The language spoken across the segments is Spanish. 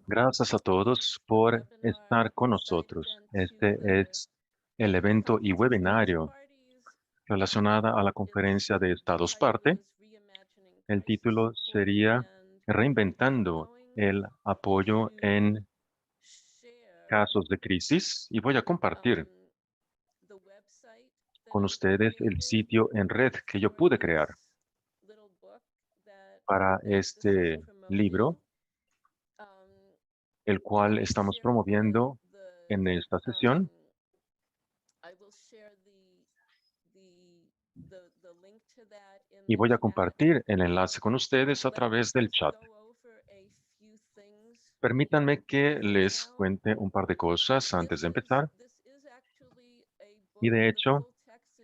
Gracias a todos por estar con nosotros. Este es el evento y webinario relacionado a la conferencia de Estados parte. El título sería Reinventando el apoyo en casos de crisis y voy a compartir con ustedes el sitio en red que yo pude crear para este libro, el cual estamos promoviendo en esta sesión. Y voy a compartir el enlace con ustedes a través del chat. Permítanme que les cuente un par de cosas antes de empezar. Y de hecho,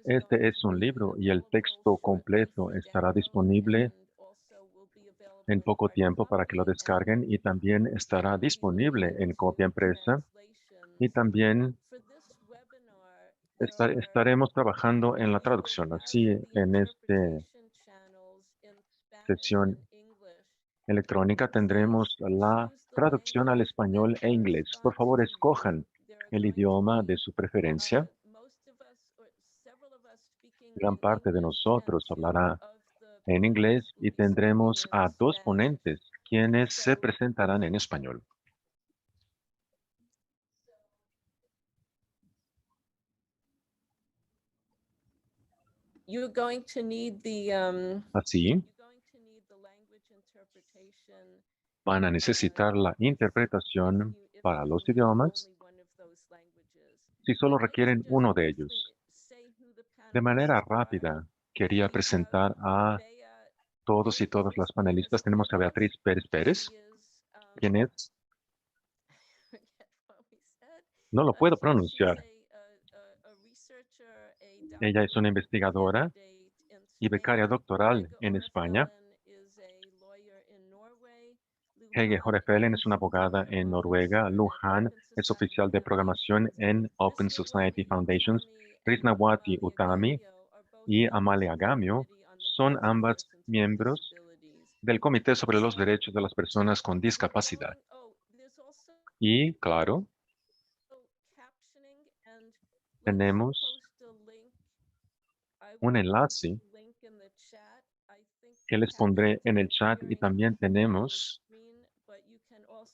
este es un libro y el texto completo estará disponible en poco tiempo para que lo descarguen y también estará disponible en copia impresa y también estaremos trabajando en la traducción. Así, en esta sesión electrónica tendremos la traducción al español e inglés. Por favor, escojan el idioma de su preferencia. Gran parte de nosotros hablará en inglés y tendremos a dos ponentes quienes se presentarán en español. Así, van a necesitar la interpretación para los idiomas si solo requieren uno de ellos. De manera rápida, quería presentar a todos y todas las panelistas. Tenemos a Beatriz Pérez Pérez, quien es, no lo puedo pronunciar. Ella es una investigadora y becaria doctoral en España. Hege Horefelen es una abogada en Noruega. Lu Han es oficial de programación en Open Society Foundations. Krishnawati Utami y Amalia Gamio son ambas miembros del Comité sobre los Derechos de las Personas con Discapacidad. Y, claro, tenemos un enlace que les pondré en el chat y también tenemos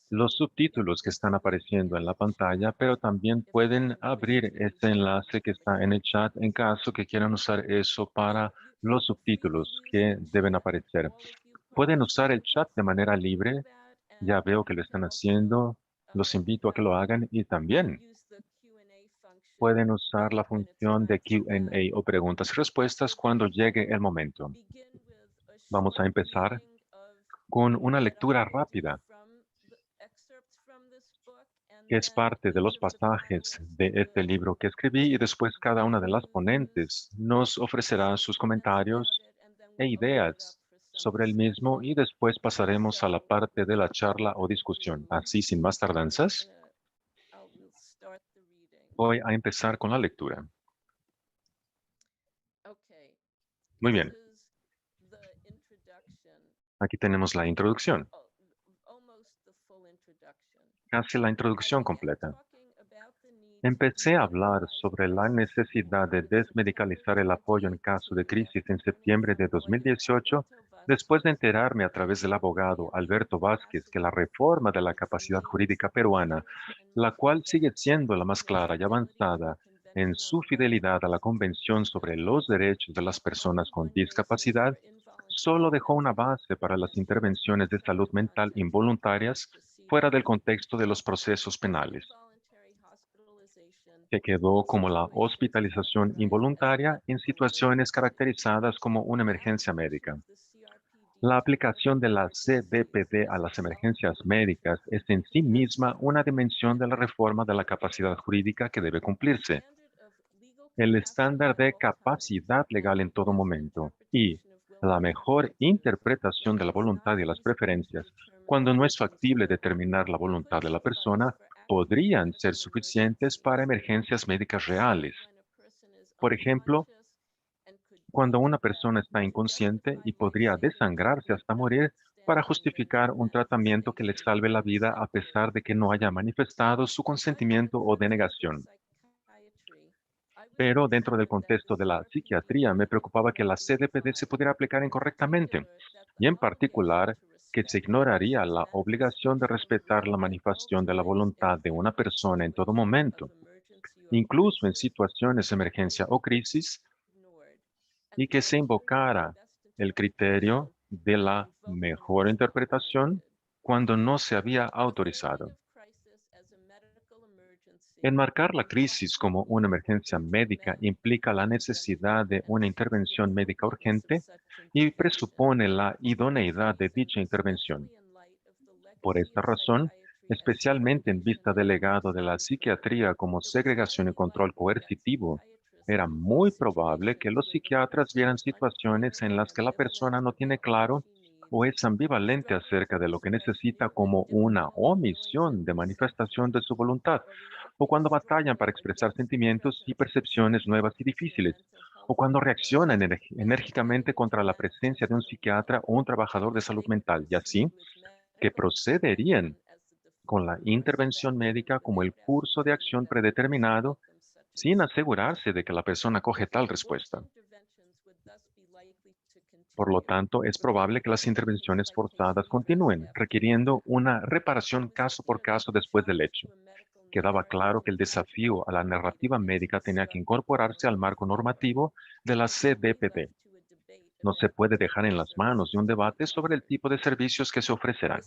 los subtítulos que están apareciendo en la pantalla, pero también pueden abrir este enlace que está en el chat en caso que quieran usar eso para los subtítulos que deben aparecer. Pueden usar el chat de manera libre. Ya veo que lo están haciendo. Los invito a que lo hagan y también pueden usar la función de Q&A o preguntas y respuestas cuando llegue el momento. Vamos a empezar con una lectura rápida, que es parte de los pasajes de este libro que escribí y después cada una de las ponentes nos ofrecerá sus comentarios e ideas sobre el mismo y después pasaremos a la parte de la charla o discusión. Así, sin más tardanzas, voy a empezar con la lectura. Muy bien, aquí tenemos la introducción. Casi la introducción completa. Empecé a hablar sobre la necesidad de desmedicalizar el apoyo en caso de crisis en septiembre de 2018, después de enterarme a través del abogado Alberto Vázquez que la reforma de la capacidad jurídica peruana, la cual sigue siendo la más clara y avanzada en su fidelidad a la Convención sobre los Derechos de las Personas con Discapacidad, solo dejó una base para las intervenciones de salud mental involuntarias fuera del contexto de los procesos penales, que quedó como la hospitalización involuntaria en situaciones caracterizadas como una emergencia médica. La aplicación de la CDPD a las emergencias médicas es en sí misma una dimensión de la reforma de la capacidad jurídica que debe cumplirse. El estándar de capacidad legal en todo momento y la mejor interpretación de la voluntad y las preferencias, cuando no es factible determinar la voluntad de la persona, podrían ser suficientes para emergencias médicas reales. Por ejemplo, cuando una persona está inconsciente y podría desangrarse hasta morir, para justificar un tratamiento que le salve la vida a pesar de que no haya manifestado su consentimiento o denegación. Pero dentro del contexto de la psiquiatría me preocupaba que la CDPD se pudiera aplicar incorrectamente y en particular que se ignoraría la obligación de respetar la manifestación de la voluntad de una persona en todo momento, incluso en situaciones de emergencia o crisis, y que se invocara el criterio de la mejor interpretación cuando no se había autorizado. Enmarcar la crisis como una emergencia médica implica la necesidad de una intervención médica urgente y presupone la idoneidad de dicha intervención. Por esta razón, especialmente en vista del legado de la psiquiatría como segregación y control coercitivo, era muy probable que los psiquiatras vieran situaciones en las que la persona no tiene claro o es ambivalente acerca de lo que necesita como una omisión de manifestación de su voluntad, o cuando batallan para expresar sentimientos y percepciones nuevas y difíciles, o cuando reaccionan enérgicamente contra la presencia de un psiquiatra o un trabajador de salud mental, y así que procederían con la intervención médica como el curso de acción predeterminado sin asegurarse de que la persona coge tal respuesta. Por lo tanto, es probable que las intervenciones forzadas continúen, requiriendo una reparación caso por caso después del hecho. Quedaba claro que el desafío a la narrativa médica tenía que incorporarse al marco normativo de la CDPD. No se puede dejar en las manos de un debate sobre el tipo de servicios que se ofrecerán.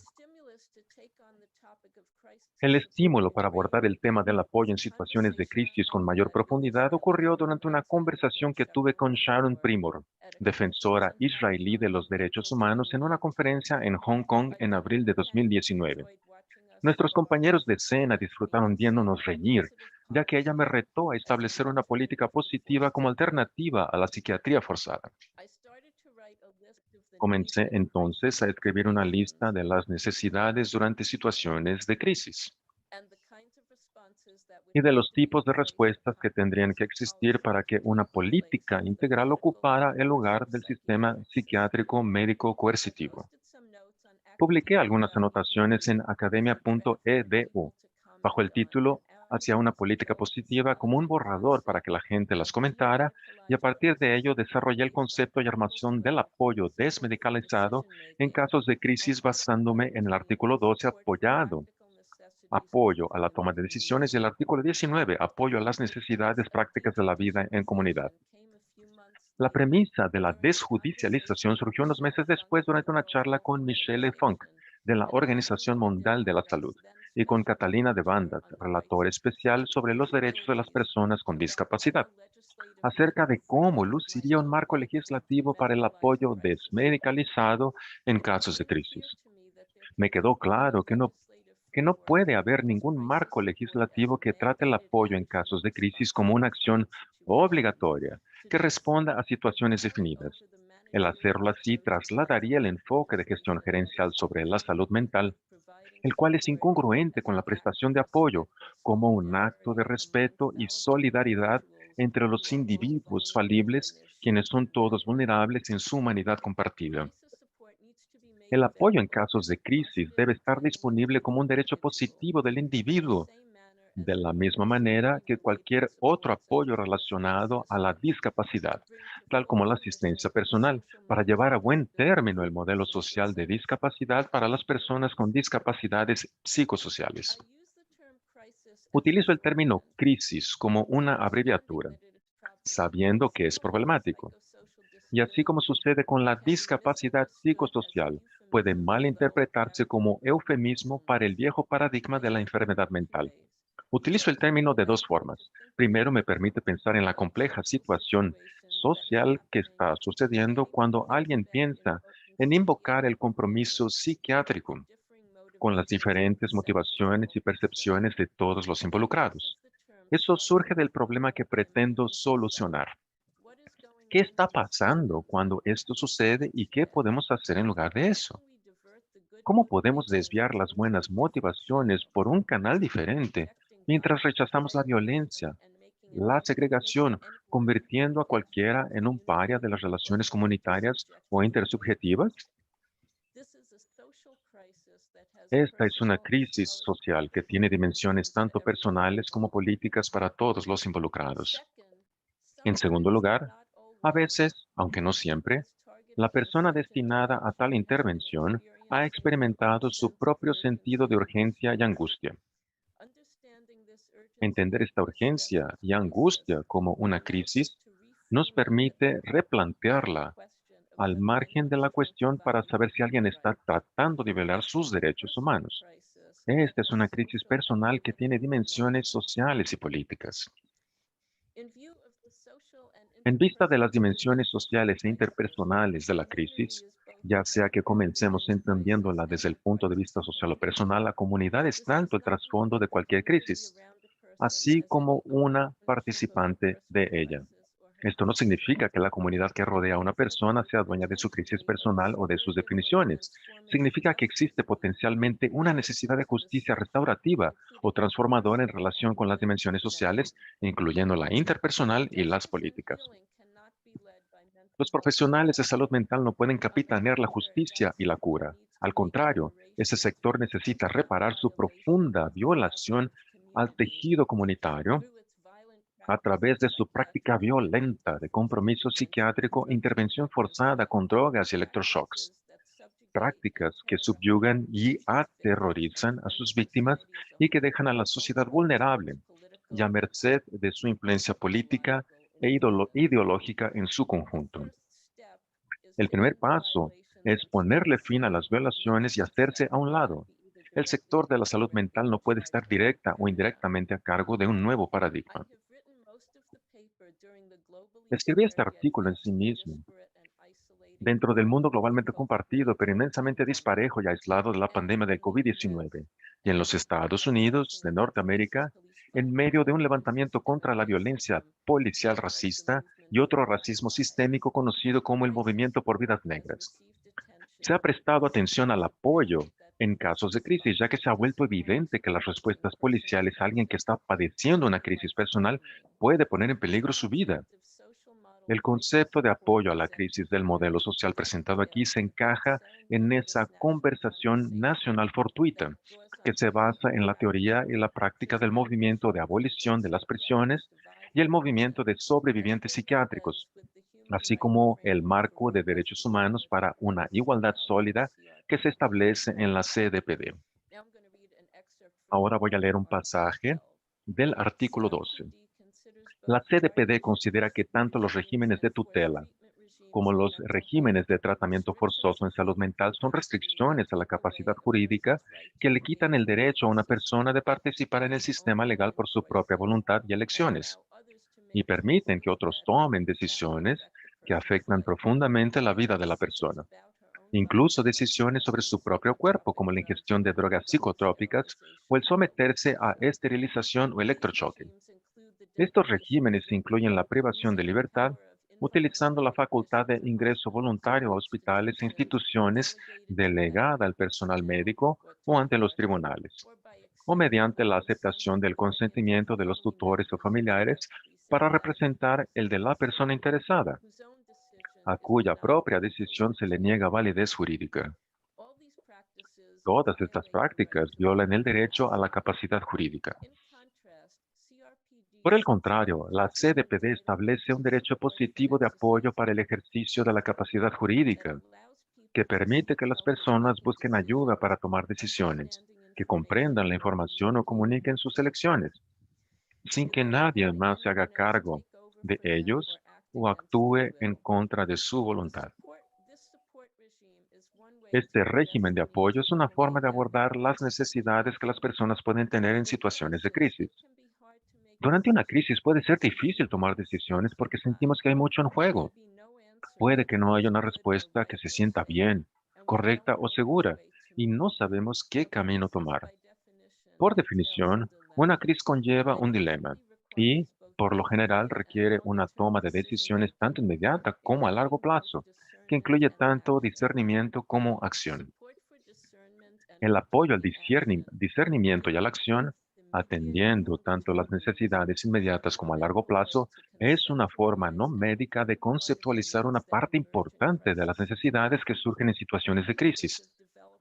El estímulo para abordar el tema del apoyo en situaciones de crisis con mayor profundidad ocurrió durante una conversación que tuve con Sharon Primor, defensora israelí de los derechos humanos, en una conferencia en Hong Kong en abril de 2019. Nuestros compañeros de cena disfrutaron viéndonos reñir, ya que ella me retó a establecer una política positiva como alternativa a la psiquiatría forzada. Comencé entonces a escribir una lista de las necesidades durante situaciones de crisis y de los tipos de respuestas que tendrían que existir para que una política integral ocupara el lugar del sistema psiquiátrico médico coercitivo. Publiqué algunas anotaciones en academia.edu bajo el título Hacia una política positiva como un borrador para que la gente las comentara, y a partir de ello desarrollé el concepto y armación del apoyo desmedicalizado en casos de crisis basándome en el artículo 12 apoyo a la toma de decisiones, y el artículo 19 apoyo a las necesidades prácticas de la vida en comunidad. La premisa de la desjudicialización surgió unos meses después durante una charla con Michelle Funk de la Organización Mundial de la Salud y con Catalina de Bandas, relatora especial sobre los derechos de las personas con discapacidad, acerca de cómo luciría un marco legislativo para el apoyo desmedicalizado en casos de crisis. Me quedó claro que no puede haber ningún marco legislativo que trate el apoyo en casos de crisis como una acción obligatoria que responda a situaciones definidas. El hacerlo así trasladaría el enfoque de gestión gerencial sobre la salud mental, el cual es incongruente con la prestación de apoyo como un acto de respeto y solidaridad entre los individuos falibles, quienes son todos vulnerables en su humanidad compartida. El apoyo en casos de crisis debe estar disponible como un derecho positivo del individuo, de la misma manera que cualquier otro apoyo relacionado a la discapacidad, tal como la asistencia personal, para llevar a buen término el modelo social de discapacidad para las personas con discapacidades psicosociales. Utilizo el término crisis como una abreviatura, sabiendo que es problemático. Y así como sucede con la discapacidad psicosocial, puede malinterpretarse como eufemismo para el viejo paradigma de la enfermedad mental. Utilizo el término de dos formas. Primero, me permite pensar en la compleja situación social que está sucediendo cuando alguien piensa en invocar el compromiso psiquiátrico con las diferentes motivaciones y percepciones de todos los involucrados. Eso surge del problema que pretendo solucionar. ¿Qué está pasando cuando esto sucede y qué podemos hacer en lugar de eso? ¿Cómo podemos desviar las buenas motivaciones por un canal diferente mientras rechazamos la violencia, la segregación, convirtiendo a cualquiera en un paria de las relaciones comunitarias o intersubjetivas? Esta es una crisis social que tiene dimensiones tanto personales como políticas para todos los involucrados. En segundo lugar, a veces, aunque no siempre, la persona destinada a tal intervención ha experimentado su propio sentido de urgencia y angustia. Entender esta urgencia y angustia como una crisis nos permite replantearla al margen de la cuestión para saber si alguien está tratando de violar sus derechos humanos. Esta es una crisis personal que tiene dimensiones sociales y políticas. En vista de las dimensiones sociales e interpersonales de la crisis, ya sea que comencemos entendiéndola desde el punto de vista social o personal, la comunidad es tanto el trasfondo de cualquier crisis, así como una participante de ella. Esto no significa que la comunidad que rodea a una persona sea dueña de su crisis personal o de sus definiciones. Significa que existe potencialmente una necesidad de justicia restaurativa o transformadora en relación con las dimensiones sociales, incluyendo la interpersonal y las políticas. Los profesionales de salud mental no pueden capitanear la justicia y la cura. Al contrario, ese sector necesita reparar su profunda violación al tejido comunitario a través de su práctica violenta de compromiso psiquiátrico e intervención forzada con drogas y electroshocks, prácticas que subyugan y aterrorizan a sus víctimas y que dejan a la sociedad vulnerable y a merced de su influencia política e ideológica en su conjunto. El primer paso es ponerle fin a las violaciones y hacerse a un lado. El sector de la salud mental no puede estar directa o indirectamente a cargo de un nuevo paradigma. Escribí este artículo en sí mismo, dentro del mundo globalmente compartido, pero inmensamente disparejo y aislado de la pandemia del COVID-19, y en los Estados Unidos de Norteamérica, en medio de un levantamiento contra la violencia policial racista y otro racismo sistémico conocido como el Movimiento por Vidas Negras. Se ha prestado atención al apoyo en casos de crisis, ya que se ha vuelto evidente que las respuestas policiales a alguien que está padeciendo una crisis personal puede poner en peligro su vida. El concepto de apoyo a la crisis del modelo social presentado aquí se encaja en esa conversación nacional fortuita que se basa en la teoría y la práctica del movimiento de abolición de las prisiones y el movimiento de sobrevivientes psiquiátricos, así como el marco de derechos humanos para una igualdad sólida que se establece en la CDPD. Ahora voy a leer un pasaje del artículo 12. La CDPD considera que tanto los regímenes de tutela como los regímenes de tratamiento forzoso en salud mental son restricciones a la capacidad jurídica que le quitan el derecho a una persona de participar en el sistema legal por su propia voluntad y elecciones, y permiten que otros tomen decisiones que afectan profundamente la vida de la persona, incluso decisiones sobre su propio cuerpo, como la ingestión de drogas psicotrópicas o el someterse a esterilización o electrochoque. Estos regímenes incluyen la privación de libertad, utilizando la facultad de ingreso voluntario a hospitales e instituciones delegada al personal médico o ante los tribunales, o mediante la aceptación del consentimiento de los tutores o familiares para representar el de la persona interesada, a cuya propia decisión se le niega validez jurídica. Todas estas prácticas violan el derecho a la capacidad jurídica. Por el contrario, la CDPD establece un derecho positivo de apoyo para el ejercicio de la capacidad jurídica, que permite que las personas busquen ayuda para tomar decisiones, que comprendan la información o comuniquen sus elecciones, sin que nadie más se haga cargo de ellos o actúe en contra de su voluntad. Este régimen de apoyo es una forma de abordar las necesidades que las personas pueden tener en situaciones de crisis. Durante una crisis puede ser difícil tomar decisiones porque sentimos que hay mucho en juego. Puede que no haya una respuesta que se sienta bien, correcta o segura, y no sabemos qué camino tomar. Por definición, una crisis conlleva un dilema y, por lo general, requiere una toma de decisiones tanto inmediata como a largo plazo, que incluye tanto discernimiento como acción. El apoyo al discernimiento y a la acción, atendiendo tanto las necesidades inmediatas como a largo plazo, es una forma no médica de conceptualizar una parte importante de las necesidades que surgen en situaciones de crisis.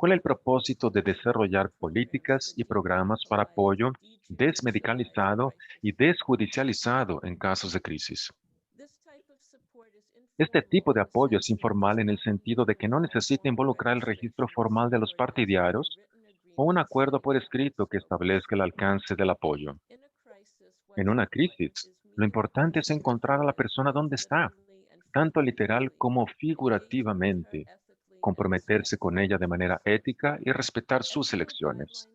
con el propósito de desarrollar políticas y programas para apoyo desmedicalizado y desjudicializado en casos de crisis. Este tipo de apoyo es informal en el sentido de que no necesita involucrar el registro formal de los partidarios o un acuerdo por escrito que establezca el alcance del apoyo. En una crisis, lo importante es encontrar a la persona donde está, tanto literal como figurativamente, comprometerse con ella de manera ética y respetar sus elecciones.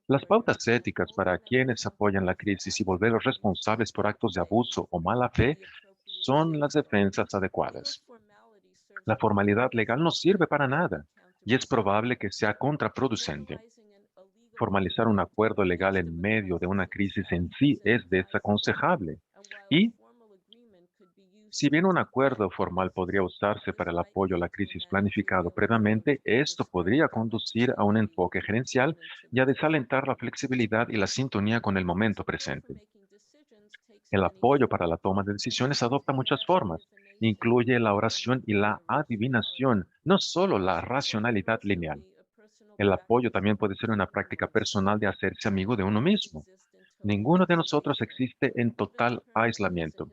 Las pautas éticas para quienes apoyan la crisis y volverlos responsables por actos de abuso o mala fe son las defensas adecuadas. La formalidad legal no sirve para nada y es probable que sea contraproducente. Formalizar un acuerdo legal en medio de una crisis en sí es desaconsejable. Y si bien un acuerdo formal podría usarse para el apoyo a la crisis planificado previamente, esto podría conducir a un enfoque gerencial y a desalentar la flexibilidad y la sintonía con el momento presente. El apoyo para la toma de decisiones adopta muchas formas. Incluye la oración y la adivinación, no solo la racionalidad lineal. El apoyo también puede ser una práctica personal de hacerse amigo de uno mismo. Ninguno de nosotros existe en total aislamiento.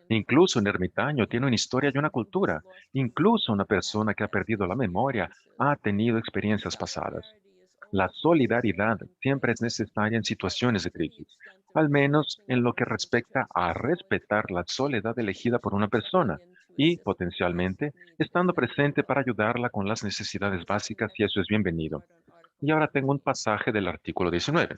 Incluso un ermitaño tiene una historia y una cultura. Incluso una persona que ha perdido la memoria ha tenido experiencias pasadas. La solidaridad siempre es necesaria en situaciones de crisis, al menos en lo que respecta a respetar la soledad elegida por una persona y, potencialmente, estando presente para ayudarla con las necesidades básicas y eso es bienvenido. Y ahora tengo un pasaje del artículo 19.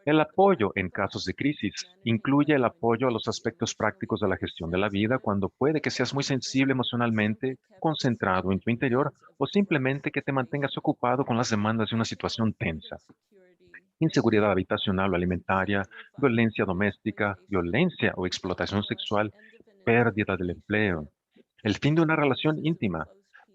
El apoyo en casos de crisis incluye el apoyo a los aspectos prácticos de la gestión de la vida cuando puede que seas muy sensible emocionalmente, concentrado en tu interior o simplemente que te mantengas ocupado con las demandas de una situación tensa. Inseguridad habitacional o alimentaria, violencia doméstica, violencia o explotación sexual, pérdida del empleo, el fin de una relación íntima,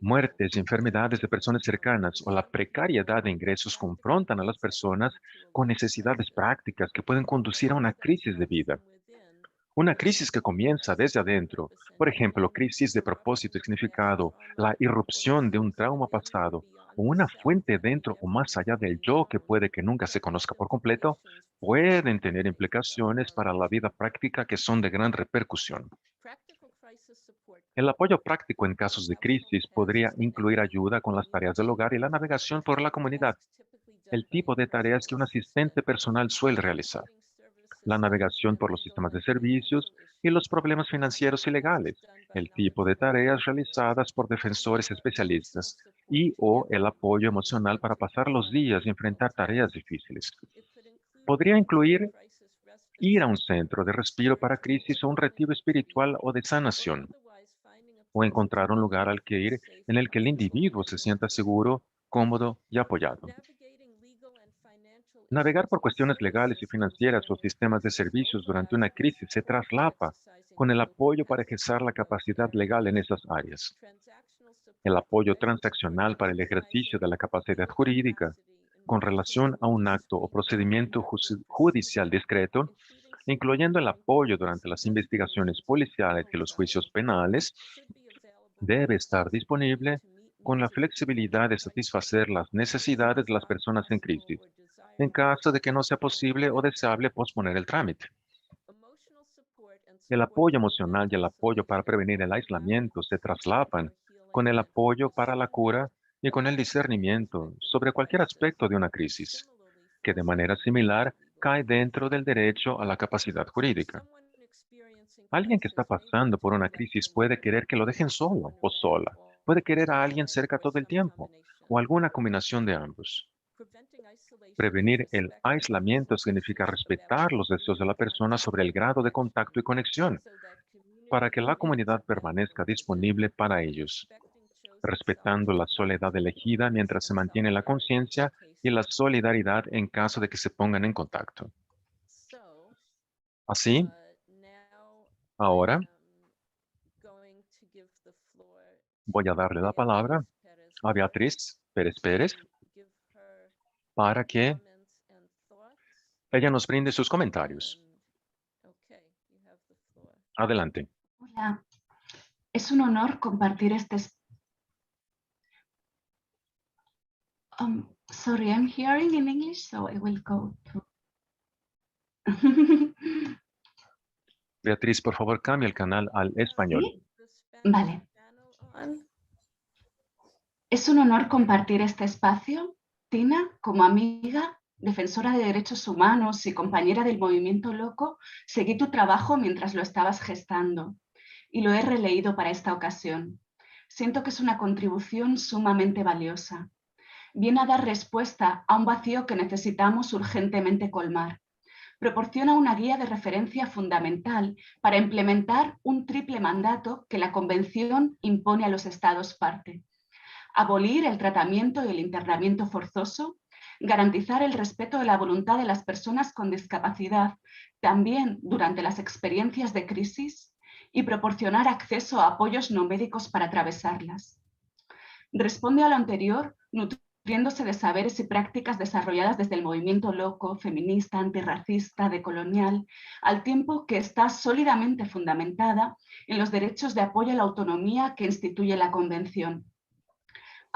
muertes y enfermedades de personas cercanas o la precariedad de ingresos confrontan a las personas con necesidades prácticas que pueden conducir a una crisis de vida. Una crisis que comienza desde adentro, por ejemplo, crisis de propósito y significado, la irrupción de un trauma pasado o una fuente dentro o más allá del yo que puede que nunca se conozca por completo, pueden tener implicaciones para la vida práctica que son de gran repercusión. El apoyo práctico en casos de crisis podría incluir ayuda con las tareas del hogar y la navegación por la comunidad, el tipo de tareas que un asistente personal suele realizar, la navegación por los sistemas de servicios y los problemas financieros y legales, el tipo de tareas realizadas por defensores especialistas y o el apoyo emocional para pasar los días y enfrentar tareas difíciles. Podría incluir ir a un centro de respiro para crisis o un retiro espiritual o de sanación, o encontrar un lugar al que ir en el que el individuo se sienta seguro, cómodo y apoyado. Navegar por cuestiones legales y financieras o sistemas de servicios durante una crisis se traslapa con el apoyo para ejercer la capacidad legal en esas áreas. El apoyo transaccional para el ejercicio de la capacidad jurídica con relación a un acto o procedimiento judicial discreto, incluyendo el apoyo durante las investigaciones policiales y los juicios penales, debe estar disponible con la flexibilidad de satisfacer las necesidades de las personas en crisis, en caso de que no sea posible o deseable posponer el trámite. El apoyo emocional y el apoyo para prevenir el aislamiento se traslapan con el apoyo para la cura y con el discernimiento sobre cualquier aspecto de una crisis, que de manera similar cae dentro del derecho a la capacidad jurídica. Alguien que está pasando por una crisis puede querer que lo dejen solo o sola, puede querer a alguien cerca todo el tiempo, o alguna combinación de ambos. Prevenir el aislamiento significa respetar los deseos de la persona sobre el grado de contacto y conexión para que la comunidad permanezca disponible para ellos, respetando la soledad elegida mientras se mantiene la conciencia y la solidaridad en caso de que se pongan en contacto. Así, ahora voy a darle la palabra a Beatriz Pérez Pérez para que ella nos brinde sus comentarios. Adelante. Hola, es un honor compartir Sorry, I'm hearing in English, so I will go to... Beatriz, por favor, cambia el canal al español. ¿Sí? Vale. Es un honor compartir este espacio. Tina, como amiga, defensora de derechos humanos y compañera del movimiento loco, seguí tu trabajo mientras lo estabas gestando y lo he releído para esta ocasión. Siento que es una contribución sumamente valiosa. Viene a dar respuesta a un vacío que necesitamos urgentemente colmar. Proporciona una guía de referencia fundamental para implementar un triple mandato que la Convención impone a los Estados parte: abolir el tratamiento y el internamiento forzoso, garantizar el respeto de la voluntad de las personas con discapacidad también durante las experiencias de crisis y proporcionar acceso a apoyos no médicos para atravesarlas. Responde a lo anterior nutriéndose de saberes y prácticas desarrolladas desde el movimiento loco, feminista, antirracista, decolonial, al tiempo que está sólidamente fundamentada en los derechos de apoyo a la autonomía que instituye la Convención.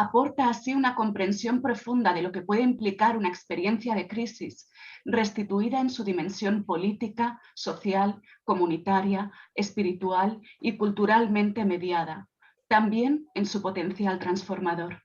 Aporta así una comprensión profunda de lo que puede implicar una experiencia de crisis, restituida en su dimensión política, social, comunitaria, espiritual y culturalmente mediada, también en su potencial transformador.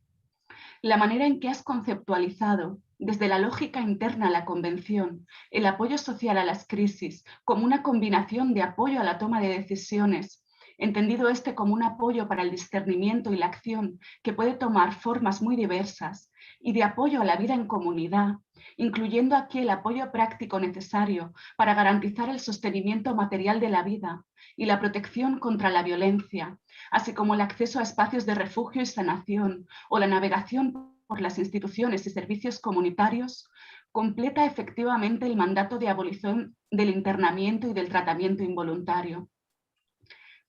La manera en que has conceptualizado, desde la lógica interna a la Convención, el apoyo social a las crisis como una combinación de apoyo a la toma de decisiones, entendido este como un apoyo para el discernimiento y la acción que puede tomar formas muy diversas, y de apoyo a la vida en comunidad, incluyendo aquí el apoyo práctico necesario para garantizar el sostenimiento material de la vida y la protección contra la violencia, así como el acceso a espacios de refugio y sanación o la navegación por las instituciones y servicios comunitarios, completa efectivamente el mandato de abolición del internamiento y del tratamiento involuntario.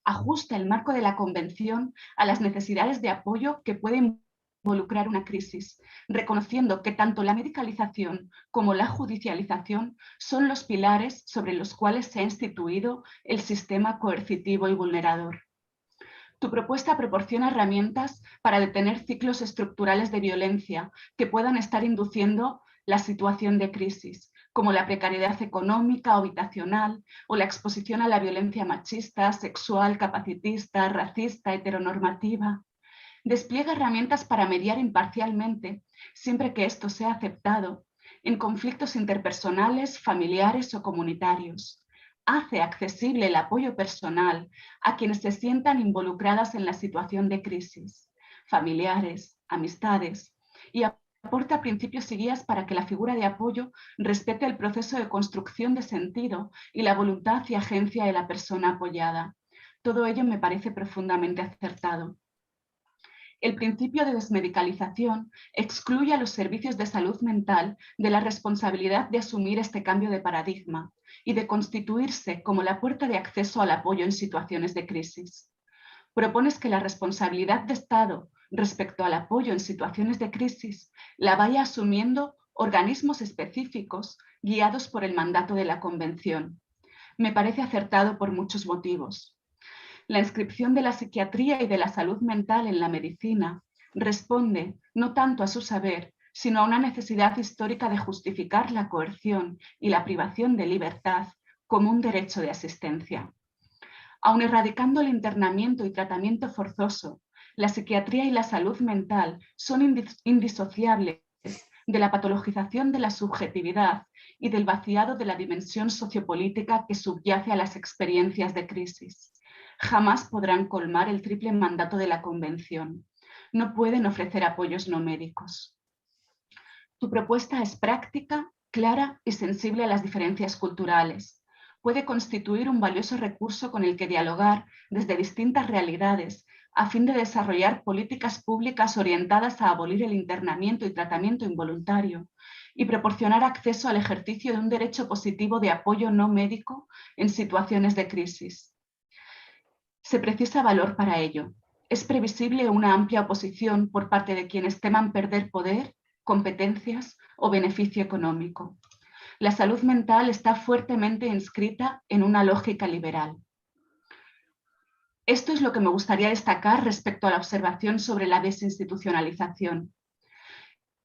Ajusta el marco de la Convención a las necesidades de apoyo que pueden involucrar una crisis, reconociendo que tanto la medicalización como la judicialización son los pilares sobre los cuales se ha instituido el sistema coercitivo y vulnerador. Tu propuesta proporciona herramientas para detener ciclos estructurales de violencia que puedan estar induciendo la situación de crisis, como la precariedad económica o habitacional o la exposición a la violencia machista, sexual, capacitista, racista, heteronormativa. Despliega herramientas para mediar imparcialmente, siempre que esto sea aceptado, en conflictos interpersonales, familiares o comunitarios. Hace accesible el apoyo personal a quienes se sientan involucradas en la situación de crisis, familiares, amistades, y aporta principios y guías para que la figura de apoyo respete el proceso de construcción de sentido y la voluntad y agencia de la persona apoyada. Todo ello me parece profundamente acertado. El principio de desmedicalización excluye a los servicios de salud mental de la responsabilidad de asumir este cambio de paradigma y de constituirse como la puerta de acceso al apoyo en situaciones de crisis. Propones que la responsabilidad de Estado respecto al apoyo en situaciones de crisis la vaya asumiendo organismos específicos guiados por el mandato de la Convención. Me parece acertado por muchos motivos. La inscripción de la psiquiatría y de la salud mental en la medicina responde no tanto a su saber, sino a una necesidad histórica de justificar la coerción y la privación de libertad como un derecho de asistencia. Aun erradicando el internamiento y tratamiento forzoso, la psiquiatría y la salud mental son indisociables de la patologización de la subjetividad y del vaciado de la dimensión sociopolítica que subyace a las experiencias de crisis. Jamás podrán colmar el triple mandato de la Convención. No pueden ofrecer apoyos no médicos. Tu propuesta es práctica, clara y sensible a las diferencias culturales. Puede constituir un valioso recurso con el que dialogar desde distintas realidades a fin de desarrollar políticas públicas orientadas a abolir el internamiento y tratamiento involuntario y proporcionar acceso al ejercicio de un derecho positivo de apoyo no médico en situaciones de crisis. Se precisa valor para ello. Es previsible una amplia oposición por parte de quienes teman perder poder, competencias o beneficio económico. La salud mental está fuertemente inscrita en una lógica liberal. Esto es lo que me gustaría destacar respecto a la observación sobre la desinstitucionalización.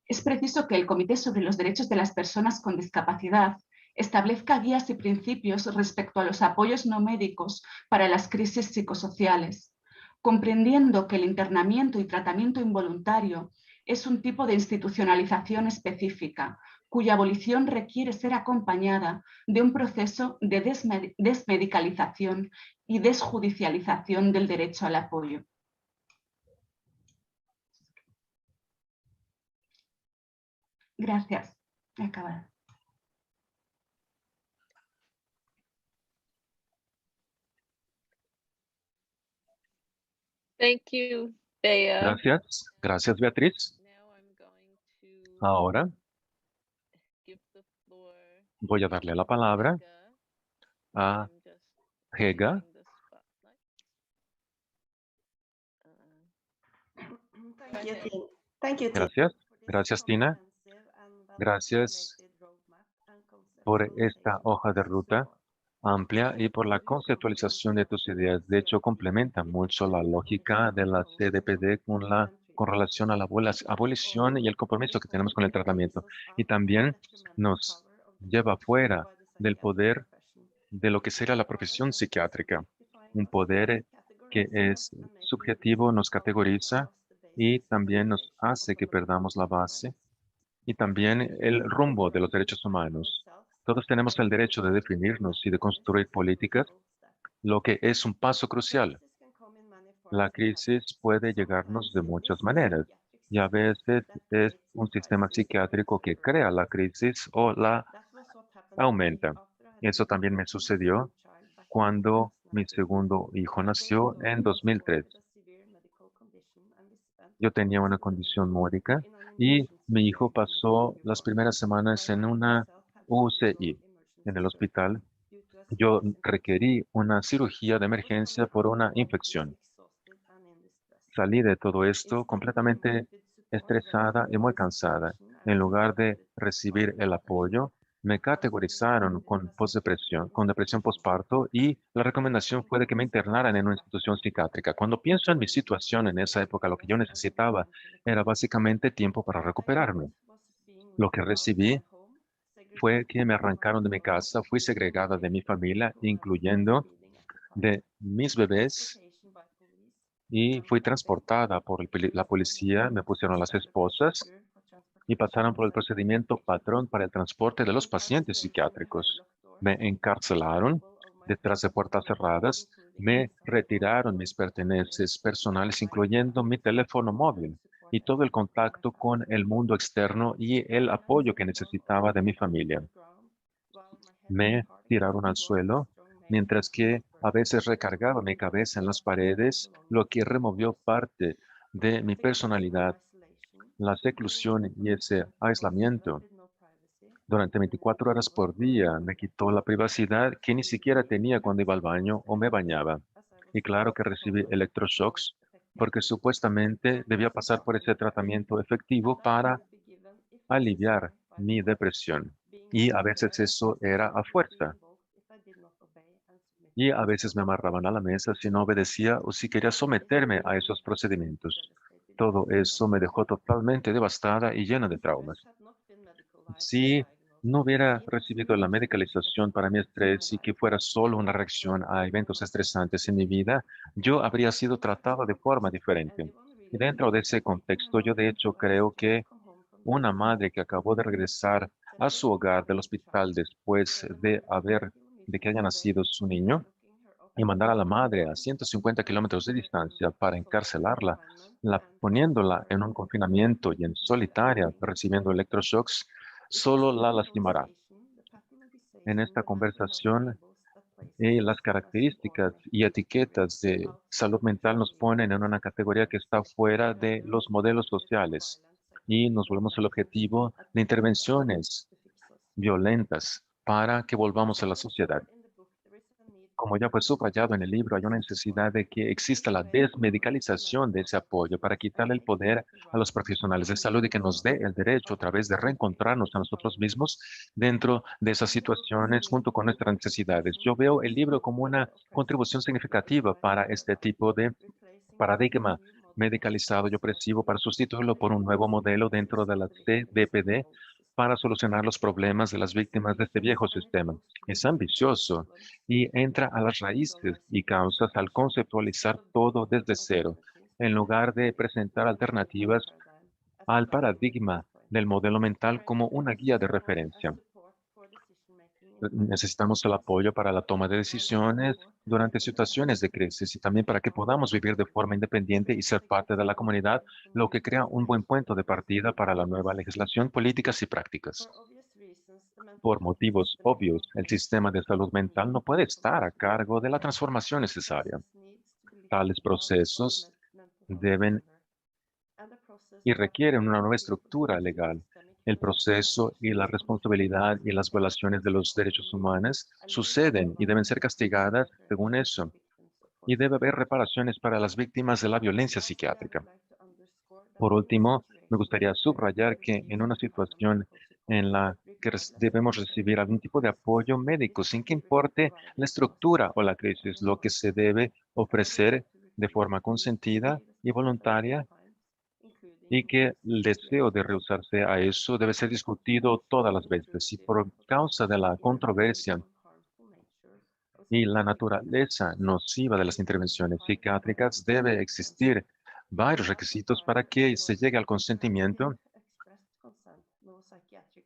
Es preciso que el Comité sobre los Derechos de las Personas con Discapacidad establezca guías y principios respecto a los apoyos no médicos para las crisis psicosociales, comprendiendo que el internamiento y tratamiento involuntario es un tipo de institucionalización específica, cuya abolición requiere ser acompañada de un proceso de desmedicalización y desjudicialización del derecho al apoyo. Gracias. He acabado. Thank you, Bea. Gracias. Gracias, Beatriz. Ahora voy a darle la palabra a Hega. Gracias. Gracias, Tina. Gracias por esta hoja de ruta amplia y por la conceptualización de tus ideas. De hecho, complementa mucho la lógica de la CDPD con relación a la abolición y el compromiso que tenemos con el tratamiento. Y también nos lleva fuera del poder de lo que sería la profesión psiquiátrica. Un poder que es subjetivo, nos categoriza y también nos hace que perdamos la base y también el rumbo de los derechos humanos. Todos tenemos el derecho de definirnos y de construir políticas, lo que es un paso crucial. La crisis puede llegarnos de muchas maneras y a veces es un sistema psiquiátrico que crea la crisis o la aumenta. Eso también me sucedió cuando mi segundo hijo nació en 2003. Yo tenía una condición módica y mi hijo pasó las primeras semanas en una UCI, en el hospital. Yo requerí una cirugía de emergencia por una infección. Salí de todo esto completamente estresada y muy cansada. En lugar de recibir el apoyo, me categorizaron con postdepresión, con depresión postparto y la recomendación fue de que me internaran en una institución psiquiátrica. Cuando pienso en mi situación en esa época, lo que yo necesitaba era básicamente tiempo para recuperarme. Lo que recibí fue que me arrancaron de mi casa, fui segregada de mi familia, incluyendo de mis bebés, y fui transportada por la policía, me pusieron las esposas y pasaron por el procedimiento patrón para el transporte de los pacientes psiquiátricos. Me encarcelaron detrás de puertas cerradas, me retiraron mis pertenencias personales, incluyendo mi teléfono móvil y todo el contacto con el mundo externo y el apoyo que necesitaba de mi familia. Me tiraron al suelo, mientras que a veces recargaba mi cabeza en las paredes, lo que removió parte de mi personalidad. La seclusión y ese aislamiento durante 24 horas por día me quitó la privacidad que ni siquiera tenía cuando iba al baño o me bañaba. Y claro que recibí electroshocks porque supuestamente debía pasar por ese tratamiento efectivo para aliviar mi depresión. Y a veces eso era a fuerza. Y a veces me amarraban a la mesa si no obedecía o si quería someterme a esos procedimientos. Todo eso me dejó totalmente devastada y llena de traumas. Si no hubiera recibido la medicalización para mi estrés y que fuera solo una reacción a eventos estresantes en mi vida, yo habría sido tratado de forma diferente. Y dentro de ese contexto, yo de hecho creo que una madre que acabó de regresar a su hogar del hospital después de que haya nacido su niño, y mandar a la madre a 150 kilómetros de distancia para encarcelarla, poniéndola en un confinamiento y en solitaria, recibiendo electroshocks, solo la lastimará. En esta conversación, las características y etiquetas de salud mental nos ponen en una categoría que está fuera de los modelos sociales y nos volvemos el objetivo de intervenciones violentas para que volvamos a la sociedad. Como ya fue subrayado en el libro, hay una necesidad de que exista la desmedicalización de ese apoyo para quitarle el poder a los profesionales de salud y que nos dé el derecho a través de reencontrarnos a nosotros mismos dentro de esas situaciones junto con nuestras necesidades. Yo veo el libro como una contribución significativa para este tipo de paradigma medicalizado y opresivo para sustituirlo por un nuevo modelo dentro de la CDPD para solucionar los problemas de las víctimas de este viejo sistema. Es ambicioso y entra a las raíces y causas al conceptualizar todo desde cero, en lugar de presentar alternativas al paradigma del modelo mental como una guía de referencia. Necesitamos el apoyo para la toma de decisiones durante situaciones de crisis y también para que podamos vivir de forma independiente y ser parte de la comunidad, lo que crea un buen punto de partida para la nueva legislación, políticas y prácticas. Por motivos obvios, el sistema de salud mental no puede estar a cargo de la transformación necesaria. Tales procesos deben y requieren una nueva estructura legal. El proceso y la responsabilidad y las violaciones de los derechos humanos suceden y deben ser castigadas según eso. Y debe haber reparaciones para las víctimas de la violencia psiquiátrica. Por último, me gustaría subrayar que en una situación en la que debemos recibir algún tipo de apoyo médico, sin que importe la estructura o la crisis, lo que se debe ofrecer de forma consentida y voluntaria y que el deseo de rehusarse a eso debe ser discutido todas las veces. Y por causa de la controversia y la naturaleza nociva de las intervenciones psiquiátricas, debe existir varios requisitos para que se llegue al consentimiento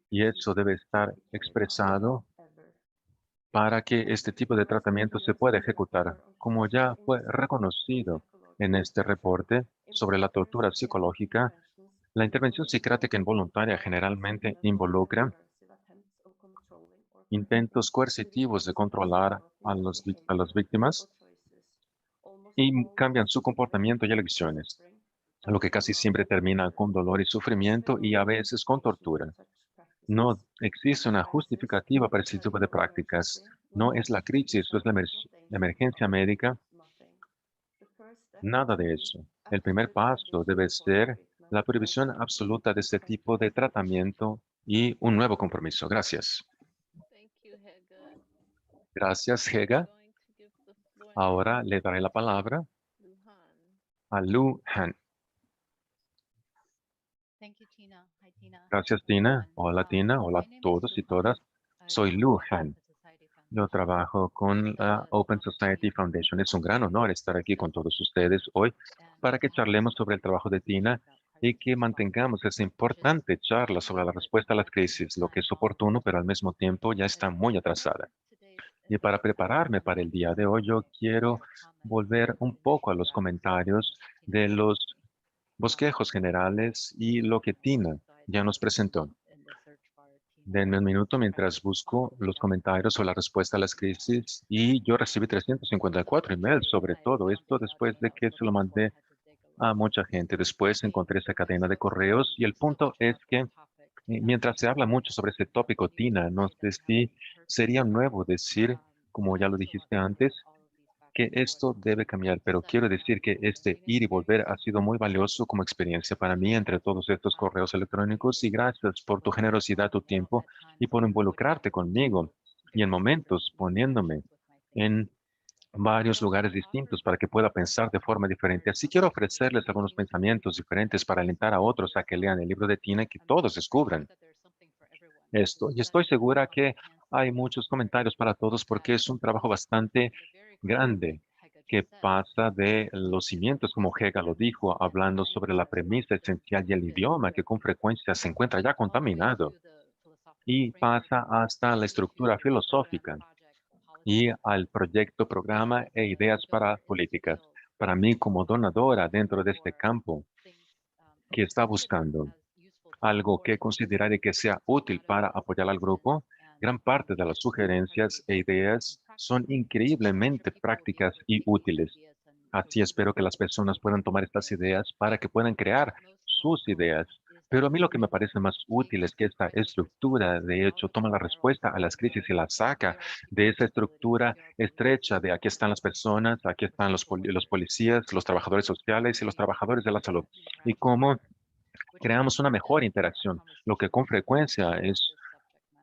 y eso debe estar expresado para que este tipo de tratamiento se pueda ejecutar. Como ya fue reconocido en este reporte sobre la tortura psicológica, la intervención psiquiátrica involuntaria generalmente involucra intentos coercitivos de controlar a las víctimas y cambian su comportamiento y elecciones, lo que casi siempre termina con dolor y sufrimiento y a veces con tortura. No existe una justificativa para este tipo de prácticas. No es la crisis, o es la emergencia médica, nada de eso. El primer paso debe ser la prohibición absoluta de este tipo de tratamiento y un nuevo compromiso. Gracias. Thank you, Hege. Gracias, I'm Hega. going to give the floor Ahora now le daré la palabra to Luhan. a Lu Han. Thank you, Tina. Hi, Tina. Hello, Gracias, Tina. everyone. Hola, Tina. Hola a My name is todos y Lu Han. todas. I Soy work Lu with the Han. Open Society Yo Foundation. trabajo con It's la an Open Society opportunity for me Foundation. to Es un talk gran to you honor estar aquí con today todos ustedes hoy and para to que have this charlemos sobre el trabajo de conversation Tina about y que crisis response, mantengamos esa which is importante charla sobre indeed la the respuesta a las opportunity crisis, lo que es I'm on oportuno, pero al today. mismo tiempo ya está muy To atrasada. start today's Y para event, prepararme I'm para el going día de to hoy, yo quiero share comments volver un in the poco a few los seconds comentarios Tina de shared los with me. bosquejos generales y lo que Tina So I ya nos typed presentó. in the search bar, Tina, Denme un minuto mientras crisis response, busco which los I received comentarios o la respuesta a las emails. crisis y yo recibí So 354 emails initially, sobre I todo found esto this out después when de I was que se lo looking for it. mandé I had to dig a a little bit. mucha gente. Después encontré esa But cadena de since correos y el so punto much es about que this topic, Tina, mientras se habla mucho sobre este tópico, can you Tina, no say that sé you si haven't heard me sería before? nuevo decir, como I ya lo also want dijiste to point out antes, all of these back que and forth esto debe cambiar, pero quiero session decir que from the este ir y beginning volver ha sido muy valioso como experiencia para mí entre todos estos correos electrónicos y gracias por tu generosidad, tu tiempo y por involucrarte conmigo y en momentos poniéndome en varios lugares distintos para que pueda pensar de forma diferente. Así quiero ofrecerles algunos pensamientos diferentes para alentar a otros a que lean el libro de Tina y que todos descubran esto. Y estoy segura que hay muchos comentarios para todos porque es un trabajo bastante grande que pasa de los cimientos, como Hega lo dijo, hablando sobre la premisa esencial y el idioma que con frecuencia se encuentra ya contaminado y pasa hasta la estructura filosófica y al proyecto, programa e ideas para políticas. Para mí, como donadora dentro de este campo que está buscando algo que consideraré que sea útil para apoyar al grupo, gran parte de las sugerencias e ideas son increíblemente prácticas y útiles. Así espero que las personas puedan tomar estas ideas para que puedan crear sus ideas. Pero a mí lo que me parece más útil es que esta estructura, de hecho, toma la respuesta a las crisis y la saca de esa estructura estrecha de aquí están las personas, aquí están los policías, los trabajadores sociales y los trabajadores de la salud. Y cómo creamos una mejor interacción, lo que con frecuencia es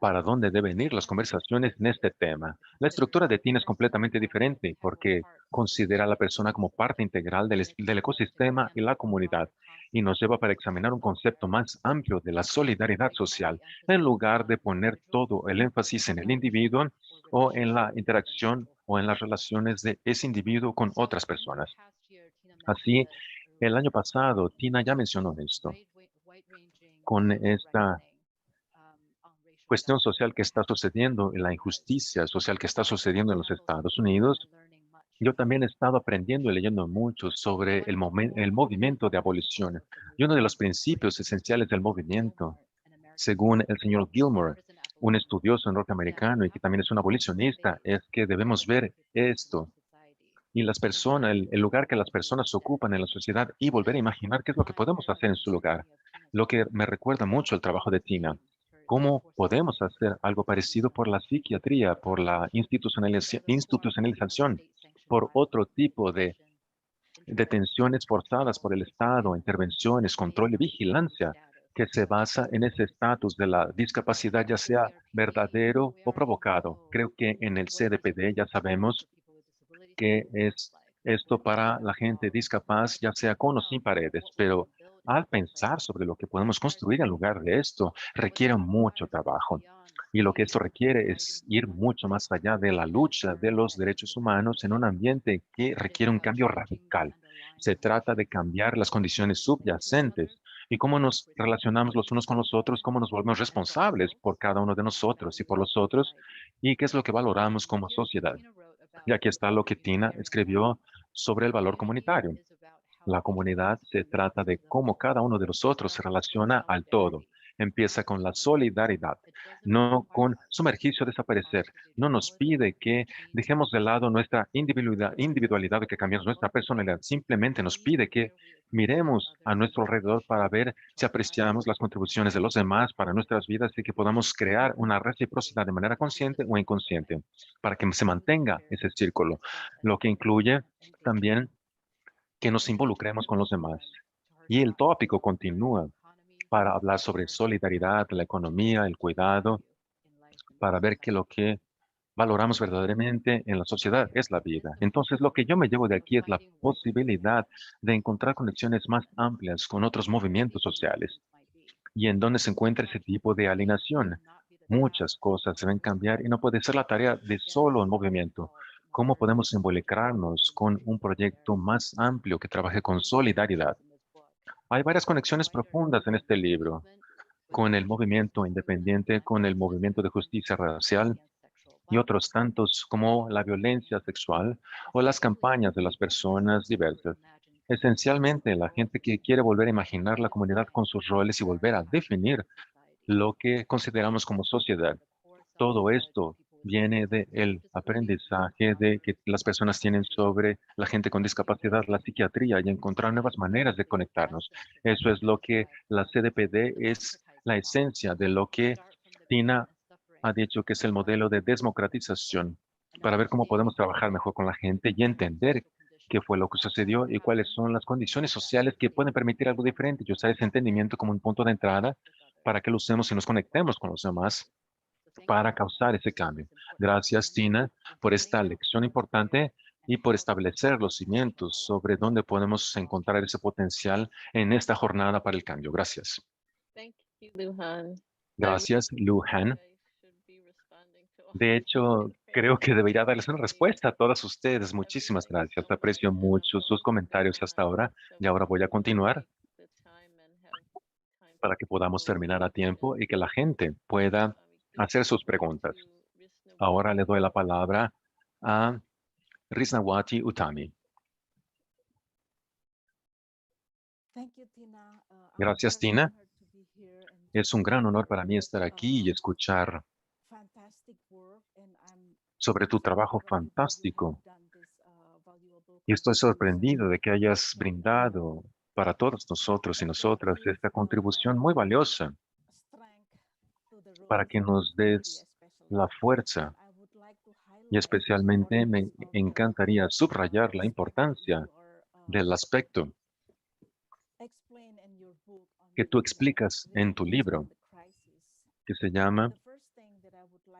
para dónde deben ir las conversaciones en este tema. La estructura de TINA es completamente diferente porque considera a la persona como parte integral del ecosistema y la comunidad y nos lleva para examinar un concepto más amplio de la solidaridad social en lugar de poner todo el énfasis en el individuo o en la interacción o en las relaciones de ese individuo con otras personas. Así, el año pasado, Tina ya mencionó esto con esta cuestión social que está sucediendo, en la injusticia social que está sucediendo en los Estados Unidos. Yo también he estado aprendiendo y leyendo mucho sobre el movimiento de abolición. Y uno de los principios esenciales del movimiento, según el señor Gilmore, un estudioso norteamericano y que también es un abolicionista, es que debemos ver esto y las personas, el lugar que las personas ocupan en la sociedad y volver a imaginar qué es lo que podemos hacer en su lugar. Lo que me recuerda mucho el trabajo de Tina. ¿Cómo podemos hacer algo parecido por la psiquiatría, por la institucionalización, por otro tipo de detenciones forzadas por el Estado, intervenciones, control y vigilancia que se basa en ese estatus de la discapacidad, ya sea verdadero o provocado? Creo que en el CDPD ya sabemos que es esto para la gente discapaz, ya sea con o sin paredes, pero al pensar sobre lo que podemos construir en lugar de esto, requiere mucho trabajo. Y lo que esto requiere es ir mucho más allá de la lucha de los derechos humanos en un ambiente que requiere un cambio radical. Se trata de cambiar las condiciones subyacentes y cómo nos relacionamos los unos con los otros, cómo nos volvemos responsables por cada uno de nosotros y por los otros, y qué es lo que valoramos como sociedad. Y aquí está lo que Tina escribió sobre el valor comunitario. La comunidad se trata de cómo cada uno de nosotros se relaciona al todo. Empieza con la solidaridad, no con sumergirse o desaparecer. No nos pide que dejemos de lado nuestra individualidad, que cambiemos nuestra personalidad. Simplemente nos pide que miremos a nuestro alrededor para ver si apreciamos las contribuciones de los demás para nuestras vidas y que podamos crear una reciprocidad de manera consciente o inconsciente para que se mantenga ese círculo, lo que incluye también que nos involucremos con los demás. Y el tópico continúa para hablar sobre solidaridad, la economía, el cuidado, para ver que lo que valoramos verdaderamente en la sociedad es la vida. Entonces, lo que yo me llevo de aquí es la posibilidad de encontrar conexiones más amplias con otros movimientos sociales y en dónde se encuentra ese tipo de alineación. Muchas cosas deben cambiar y no puede ser la tarea de solo un movimiento. ¿Cómo podemos involucrarnos con un proyecto más amplio que trabaje con solidaridad? Hay varias conexiones profundas en este libro, con el movimiento independiente, con el movimiento de justicia racial y otros tantos como la violencia sexual o las campañas de las personas diversas. Esencialmente, la gente que quiere volver a imaginar la comunidad con sus roles y volver a definir lo que consideramos como sociedad. Todo esto viene del aprendizaje de que las personas tienen sobre la gente con discapacidad, la psiquiatría y encontrar nuevas maneras de conectarnos. Eso es lo que la CDPD es la esencia de lo que Tina ha dicho que es el modelo de democratización para ver cómo podemos trabajar mejor con la gente y entender qué fue lo que sucedió y cuáles son las condiciones sociales que pueden permitir algo diferente y usar ese entendimiento como un punto de entrada para que lo usemos y nos conectemos con los demás para causar ese cambio. Gracias, Tina, por esta lección importante y por establecer los cimientos sobre dónde podemos encontrar ese potencial en esta jornada para el cambio. Gracias. Thank you, Luhan. Gracias, Luhan. I should be responding to all De of hecho, you. creo que debería darles una respuesta a todas ustedes. Muchísimas gracias. Aprecio mucho sus comentarios hasta ahora y ahora voy a continuar para que podamos terminar a tiempo y que la gente pueda hacer sus preguntas. Ahora le doy la palabra a Risnawati Utami. Gracias, Tina. Es un gran honor para mí estar aquí y escuchar sobre tu trabajo fantástico. Y estoy sorprendido de que hayas brindado para todos nosotros y nosotras esta contribución muy valiosa para que nos des la fuerza. Y especialmente me encantaría subrayar la importancia del aspecto que tú explicas en tu libro, que se llama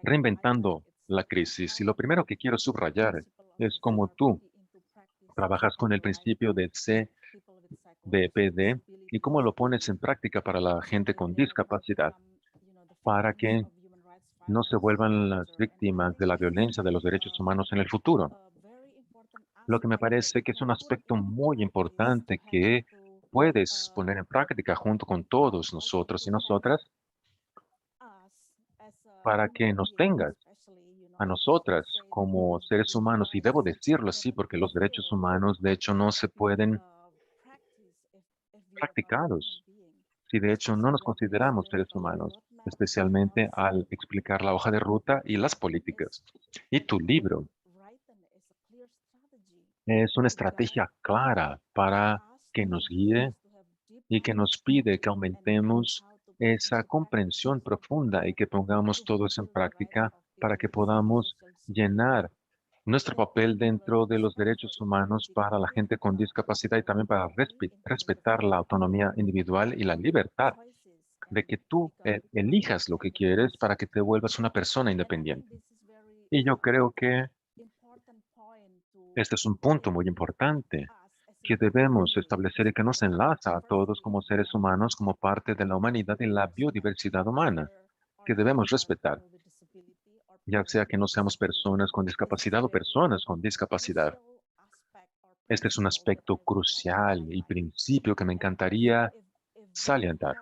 reinventando la crisis. Y lo primero que quiero subrayar es cómo tú trabajas con el principio de CBPD y cómo lo pones en práctica para la gente con discapacidad, para que no se vuelvan las víctimas de la violencia de los derechos humanos en el futuro. Lo que me parece que es un aspecto muy importante que puedes poner en práctica junto con todos nosotros y nosotras para que nos tengas a nosotras como seres humanos, y debo decirlo así porque los derechos humanos de hecho no se pueden practicados si de hecho no nos consideramos seres humanos, especialmente al explicar la hoja de ruta y las políticas. Y tu libro es una estrategia clara para que nos guíe y que nos pide que aumentemos esa comprensión profunda y que pongamos todo eso en práctica para que podamos llenar nuestro papel dentro de los derechos humanos para la gente con discapacidad y también para respetar la autonomía individual y la libertad de que tú elijas lo que quieres para que te vuelvas una persona independiente. Y yo creo que este es un punto muy importante que debemos establecer y que nos enlaza a todos como seres humanos, como parte de la humanidad y la biodiversidad humana, que debemos respetar, ya sea que no seamos personas con discapacidad o personas con discapacidad. Este es un aspecto crucial y principio que me encantaría salientar.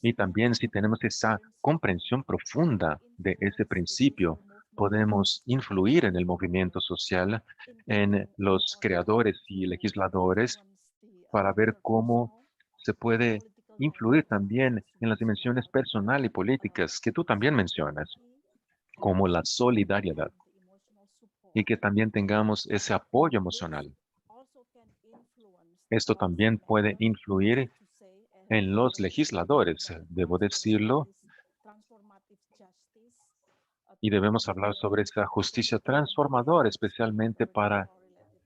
Y también si tenemos esa comprensión profunda de ese principio, podemos influir en el movimiento social, en los creadores y legisladores, para ver cómo se puede influir también en las dimensiones personal y políticas que tú también mencionas, como la solidaridad, y que también tengamos ese apoyo emocional. Esto también puede influir en los legisladores, debo decirlo, y debemos hablar sobre esa justicia transformadora, especialmente para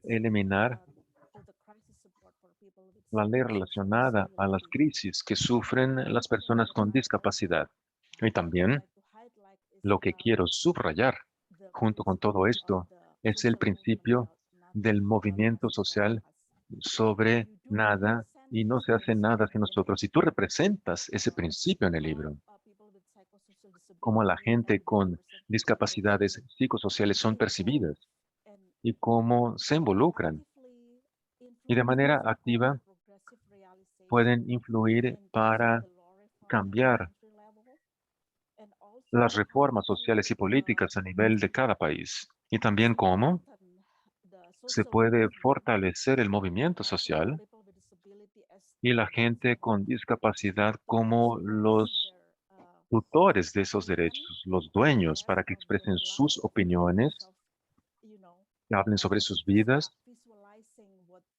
eliminar la ley relacionada a las crisis que sufren las personas con discapacidad. Y también lo que quiero subrayar junto con todo esto es el principio del movimiento social sobre nada y no se hace nada sin nosotros. Y tú representas ese principio en el libro, cómo la gente con discapacidades psicosociales son percibidas y cómo se involucran y de manera activa pueden influir para cambiar las reformas sociales y políticas a nivel de cada país. Y también cómo se puede fortalecer el movimiento social y la gente con discapacidad como los tutores de esos derechos, los dueños, para que expresen sus opiniones, que hablen sobre sus vidas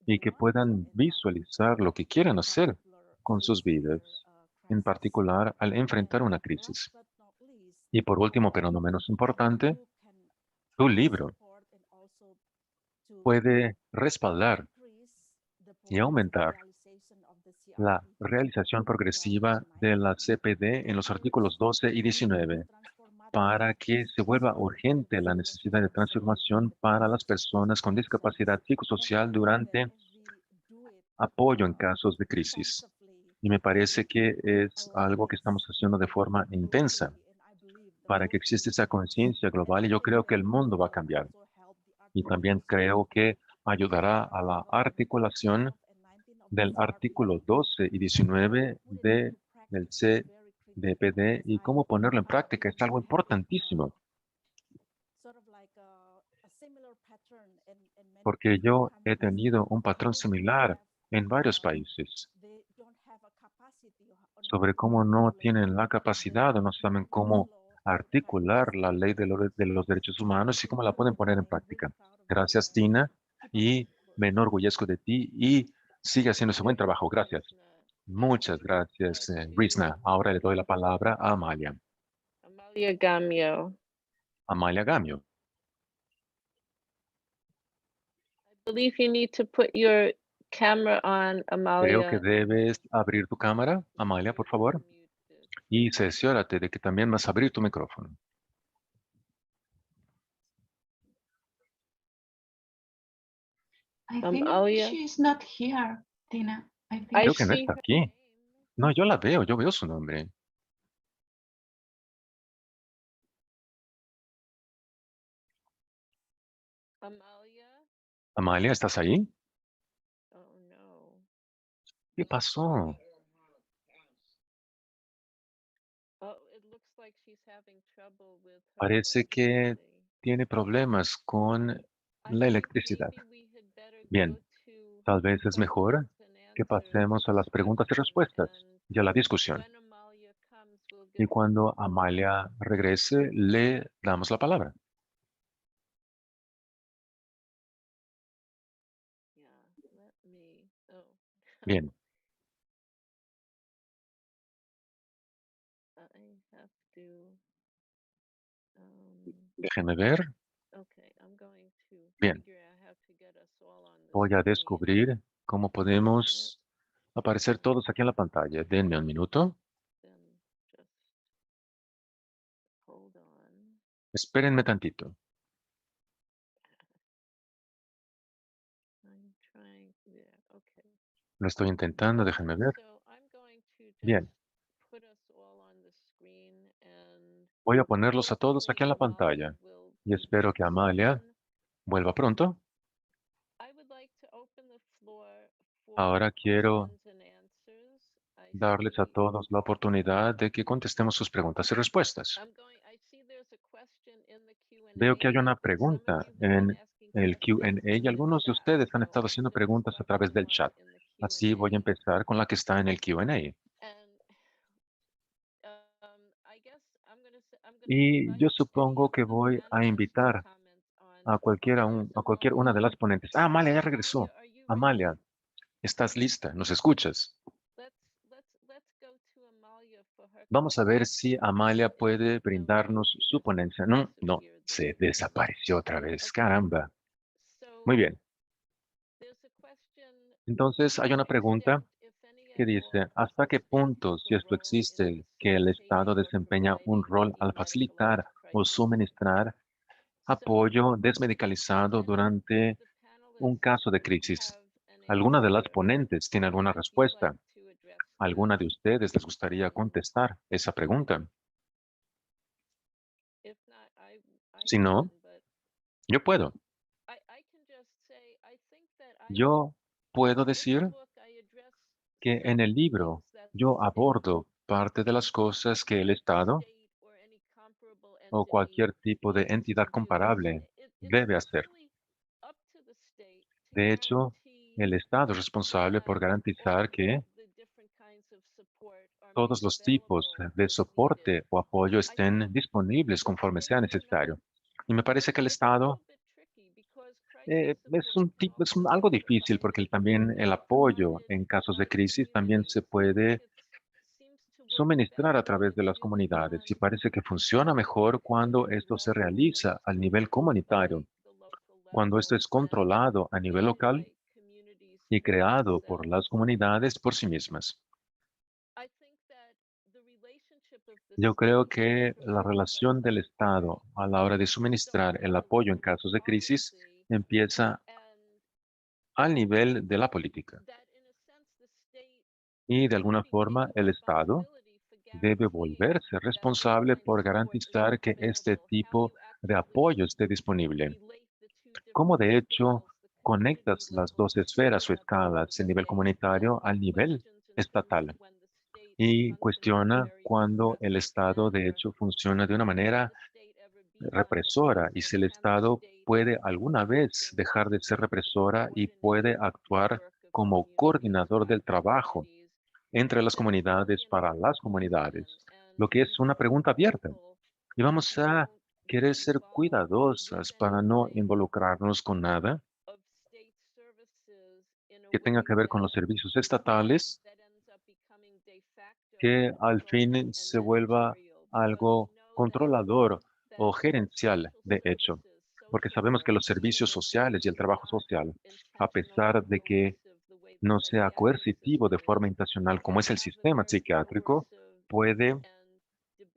y que puedan visualizar lo que quieren hacer con sus vidas, en particular al enfrentar una crisis. Y por último, pero no menos importante, tu libro puede respaldar y aumentar la realización progresiva de la CPD en los artículos 12 y 19 para que se vuelva urgente la necesidad de transformación para las personas con discapacidad psicosocial durante apoyo en casos de crisis. Y me parece que es algo que estamos haciendo de forma intensa para que exista esa conciencia global y yo creo que el mundo va a cambiar. Y también creo que ayudará a la articulación del artículo 12 y 19 del CDPD y cómo ponerlo en práctica. Es algo importantísimo, porque yo he tenido un patrón similar en varios países sobre cómo no tienen la capacidad o no saben cómo articular la ley de los derechos humanos y cómo la pueden poner en práctica. Gracias, Tina, y me enorgullezco de ti y sigue haciendo ese buen trabajo. Gracias. Muchas gracias, Rizna. Ahora le doy la palabra a Amalia. Amalia Gamio. Amalia Gamio. I believe you need to put your camera on, Creo que Amalia. debes abrir tu cámara, Amalia, por favor, y cerciórate de que también vas a abrir tu micrófono. I think Amalia? she's not here, Tina. I think I Creo que no see está her aquí. name. No, yo veo su nombre. Amalia? Amalia, ¿estás ahí? Oh no. ¿Qué pasó? Oh, it looks like she's having trouble with her Parece que electricity. tiene problemas con I la think electricidad. maybe we had better Bien, go to tal vez es mejor questions and que answers pasemos a las preguntas y discussion, respuestas and y a la discusión. when Amalia comes, we'll Y give her the cuando floor. Amalia regrese, le damos la palabra. Yeah, let me. Oh, Bien, I have to. déjenme ver. Okay, I'm going to Bien, figure I have to get us all on the voy a screen. descubrir cómo podemos aparecer todos aquí en la pantalla. Denme un minuto. Then just hold on. Espérenme tantito. I'm trying. Yeah, okay. Lo estoy intentando, déjenme ver. So I'm going to just Bien, put us all on the screen, and voy a ponerlos a todos hopefully aquí en la Amalia pantalla. will Y be espero back que Amalia soon. vuelva pronto. I would like to open the floor for Ahora quiero questions and answers. I darles a see. todos la oportunidad de que contestemos sus preguntas y respuestas. I see there's a question in the Veo que hay Q&A, una and some of pregunta you have been en asking el questions Q&A y in the algunos de chat. ustedes han So estado I'm haciendo going to preguntas a start with través the del one chat. in the Así voy a Q&A. empezar con la que está en el Q&A. And I guess I'm gonna Y yo invite any supongo of que the voy a panelists to invitar comment on. a Here's a cualquier una de Amalia. las ponentes. Ah, Amalia ya regresó. Amalia, are you Amalia, ready? ¿estás lista? ¿Nos escuchas? Let's go to Amalia for her Vamos a ver question. si Amalia puede No, brindarnos she su just ponencia. No, no, disappeared se there. desapareció otra vez. Okay. Caramba. Muy So bien. there's a question Entonces to hay una what pregunta extent, if any que at dice, all, does ¿hasta the qué state punto, have si a esto role in existe, que el Estado facilitating or desempeña un providing rol al facilitar demedicalized o crises? suministrar So apoyo desmedicalizado can any of durante the un panelists caso de crisis? have an ¿Alguna de las answer? ponentes tiene alguna If you'd like respuesta? to address that. ¿Alguna de ustedes les gustaría contestar esa pregunta? If not, I Si no, can, but yo puedo. I can just say I think that Yo puedo in the decir book I address que en some el of the libro things that the yo state abordo parte de las cosas que el that the Estado state or any comparable o entity cualquier tipo de needs to entidad do. comparable debe It's hacer. really up to the state to De hecho, guarantee el Estado es responsable por that all garantizar que the different kinds of support are todos made los tipos available de as needed. soporte o apoyo I think estén disponibles the conforme sea state, necesario. Y me parece que el it's a Estado little bit tricky because crisis es support can also be algo difícil porque provided también el and apoyo provided en casos de by crisis también se communities. I think puede it seems to work suministrar a better when través de it's las really comunidades y done parece que funciona at the mejor cuando community esto se level, when realiza it's al nivel controlled comunitario, by the local cuando esto level es and controlado a nivel made local by communities y for creado por las themselves. comunidades por sí mismas. I think that the relationship of the Yo creo state que to la provide relación del crisis support Estado a la hora de starts suministrar at el the apoyo en level of casos de crisis policy, empieza and al nivel de la política. that in a sense the state Y de should alguna be forma taking el Estado responsibility for debe guaranteeing volverse that this responsable kind of por support is garantizar que este available. How tipo you de actually apoyo esté disponible. relate the two Cómo different de hecho scales, the community conectas las level, dos the state esferas o level, and escalas, the el nivel state, and comunitario the al nivel questions in terms of estatal, when the state is y functioning in a cuestiona very cuando el repressive Estado de manner. hecho funciona de una Can manera the state ever be represora y non-repressive? si el Can the Estado state puede ever be alguna vez acting dejar as de ser the represora y puede coordinating actuar work of como communities coordinador by del trabajo communities? entre las That's comunidades really an para open las question, comunidades, and lo que es una pregunta abierta. people Y vamos a won't querer get ser involved with cuidadosas any para no kind involucrarnos con nada of state services in a que tenga que way ver con los servicios estatales that ends up becoming de facto que al controlling fin and se vuelva managerial, because we algo know controlador o that gerencial, social de hecho, services, porque social sabemos que work, los servicios even if it sociales y el is trabajo not social, a intentionally pesar de que coercive the way the no sea psychiatric coercitivo de system forma is, intencional como can es el have a sistema very psiquiátrico, coercive puede and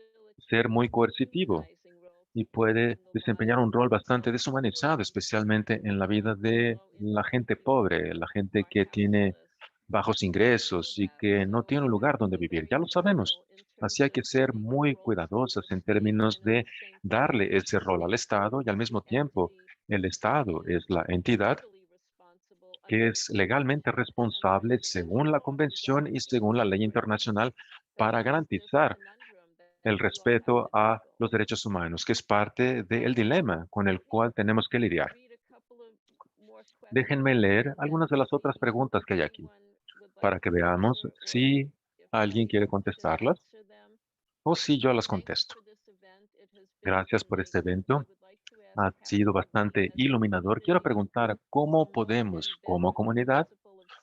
ser debilitating muy and coercitivo dehumanizing role y puede desempeñar un rol bastante deshumanizado, especialmente en la vida de la gente pobre, la gente que tiene bajos ingresos y que no tiene un lugar donde vivir. Ya lo sabemos. Así hay que ser muy cuidadosos en términos de darle ese rol al Estado y al mismo tiempo el Estado es la entidad que es legalmente responsable según la Convención y según la ley internacional para garantizar el respeto a los derechos humanos, que es parte del dilema con el cual tenemos que lidiar. Déjenme leer algunas de las otras preguntas que hay aquí para que veamos si alguien quiere contestarlas o si yo las contesto. Gracias por este evento. Ha sido bastante iluminador. Quiero preguntar cómo podemos, como comunidad,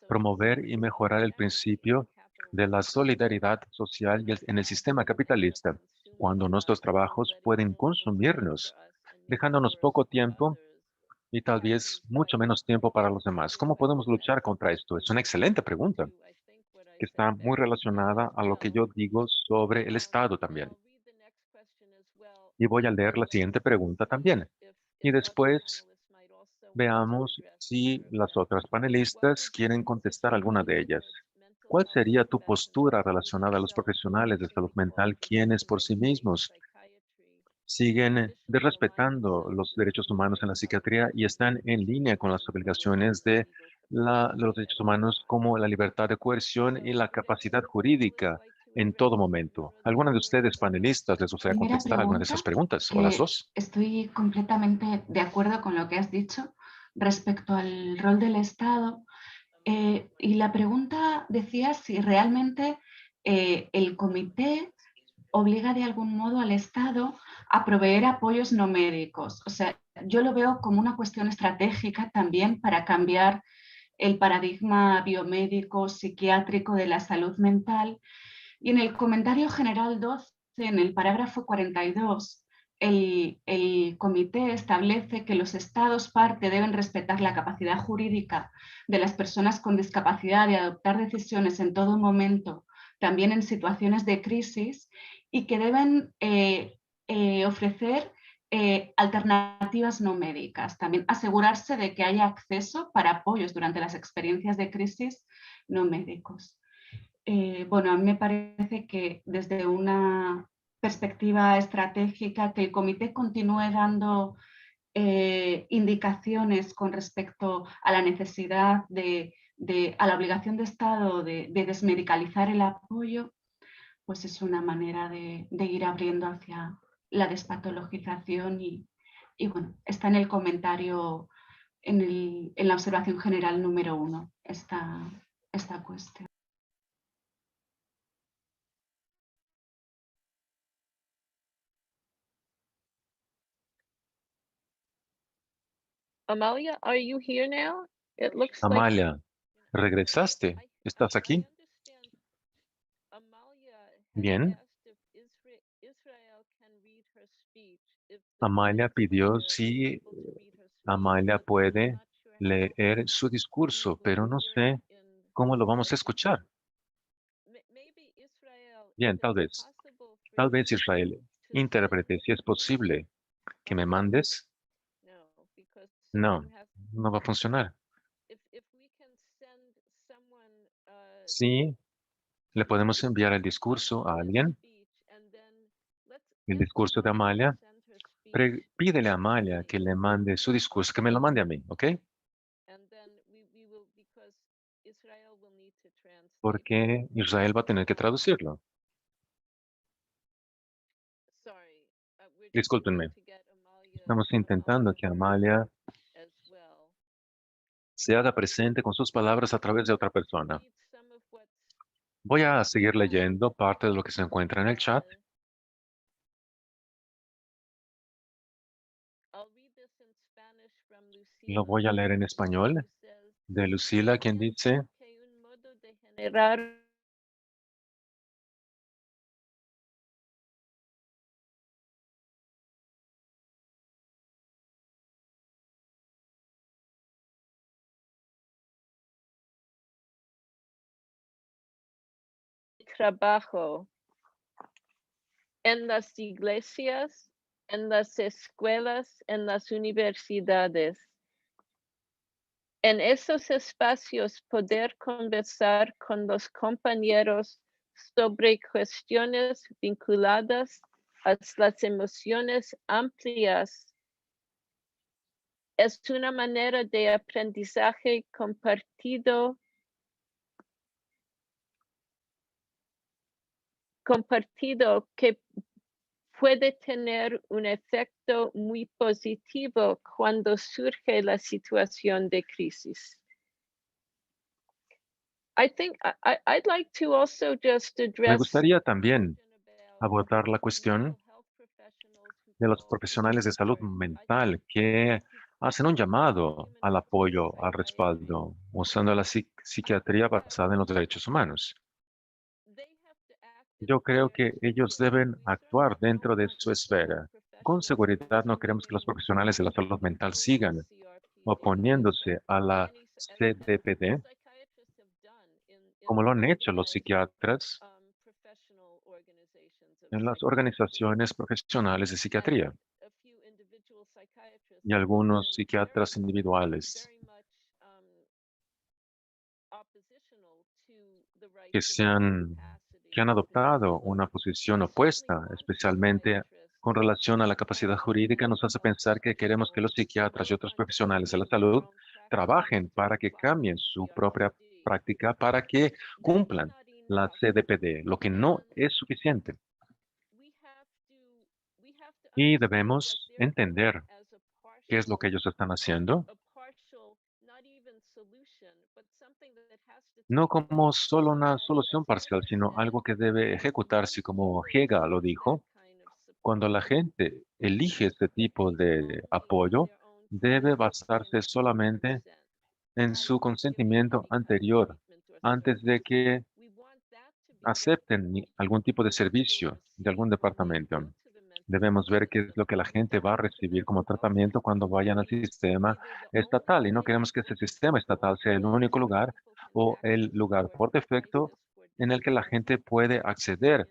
promover y mejorar el principio de la solidaridad social en el sistema capitalista, cuando nuestros trabajos pueden consumirnos, dejándonos poco tiempo y tal vez mucho menos tiempo para los demás. ¿Cómo podemos luchar contra esto? Es una excelente pregunta que está muy relacionada a lo que yo digo sobre el Estado también. Y voy a leer la siguiente pregunta también. Y después veamos si las otras panelistas quieren contestar alguna de ellas. ¿Cuál sería tu postura relacionada a los profesionales de salud mental quienes por sí mismos siguen respetando los derechos humanos en la psiquiatría y están en línea con las obligaciones de los derechos humanos como la libertad de coerción y la capacidad jurídica en todo momento? ¿Alguna de ustedes panelistas les gustaría Primera contestar alguna de pregunta, esas preguntas o las que dos? estoy completamente de acuerdo con lo que has dicho respecto al rol del Estado. Y la pregunta decía si realmente el comité obliga de algún modo al Estado a proveer apoyos no médicos. O sea, yo lo veo como una cuestión estratégica también para cambiar el paradigma biomédico psiquiátrico de la salud mental. Y en el comentario general 12, en el parágrafo 42, el comité establece que los estados parte deben respetar la capacidad jurídica de las personas con discapacidad de adoptar decisiones en todo momento, también en situaciones de crisis, y que deben ofrecer alternativas no médicas. También asegurarse de que haya acceso para apoyos durante las experiencias de crisis no médicos. Bueno, a mí me parece que desde una perspectiva estratégica que el comité continúe dando indicaciones con respecto a la necesidad a la obligación de Estado de desmedicalizar el apoyo, pues es una manera de ir abriendo hacia la despatologización y bueno, está en el comentario, en la observación general número 1, esta cuestión. Amalia, are you here now? It looks like Amalia, ¿regresaste? ¿Estás I aquí? understand Amalia had Bien. asked if Israel can read her speech. If the Amalia pidió translator is si able to read her speech, Amalia but I'm puede not sure how leer su we discurso, will pero no hear it sé in cómo lo vamos a English. escuchar. Maybe Israel, if Bien, it's possible for tal you vez Israel, to send intérprete, si es me, posible que me mandes. no, because No, I'm have no va a funcionar. if we can send someone Sí, le podemos enviar el discurso a Amalia's alguien, speech and then el ask discurso de Amalia to Amalia. send her speech Pídele a to Amalia me. que le mande su discurso, que me lo mande a mí, ¿ok? And then we will, because Israel will need to translate it. Porque Israel va a tener que traducirlo. Sorry, we're just trying Discúlpenme. to get Estamos intentando que Amalia as well. se haga presente con sus palabras a través de otra persona. Read some of what's Voy in a the seguir chat. leyendo parte de lo que se encuentra en el chat. I'll read this in Spanish from Lo Lucila, voy a leer en español who says, de Lucila, quien dice, pienso que un modo de generar trabajo en las iglesias en las escuelas, en las universidades. En esos espacios poder conversar con los compañeros sobre cuestiones vinculadas a las emociones amplias es una manera de aprendizaje compartido que puede tener un efecto muy positivo cuando surge la situación de crisis. I'd like to also just Me address gustaría también abordar la cuestión de los profesionales de salud mental que hacen un llamado al apoyo, al respaldo, usando la psiquiatría basada en los derechos humanos. Yo creo que ellos deben actuar dentro de su esfera. Con seguridad no queremos que los profesionales de la salud mental sigan oponiéndose a la CDPD, como lo han hecho los psiquiatras en las organizaciones profesionales de psiquiatría y algunos psiquiatras individuales que que han adoptado una posición opuesta, especialmente con relación a la capacidad jurídica, nos hace pensar que queremos que los psiquiatras y otros profesionales de la salud trabajen para que cambien su propia práctica, para que cumplan la CDPD, lo que no es suficiente. Y debemos entender qué es lo que ellos están haciendo, no como solo una solución parcial, sino algo que debe ejecutarse, como Hegel lo dijo. Cuando la gente elige este tipo de apoyo, debe basarse solamente en su consentimiento anterior, antes de que acepten algún tipo de servicio de algún departamento. Debemos ver qué es lo que la gente va a recibir como tratamiento cuando vayan al sistema estatal. Y no queremos que ese sistema estatal sea el único lugar o el lugar por defecto en el que la gente puede acceder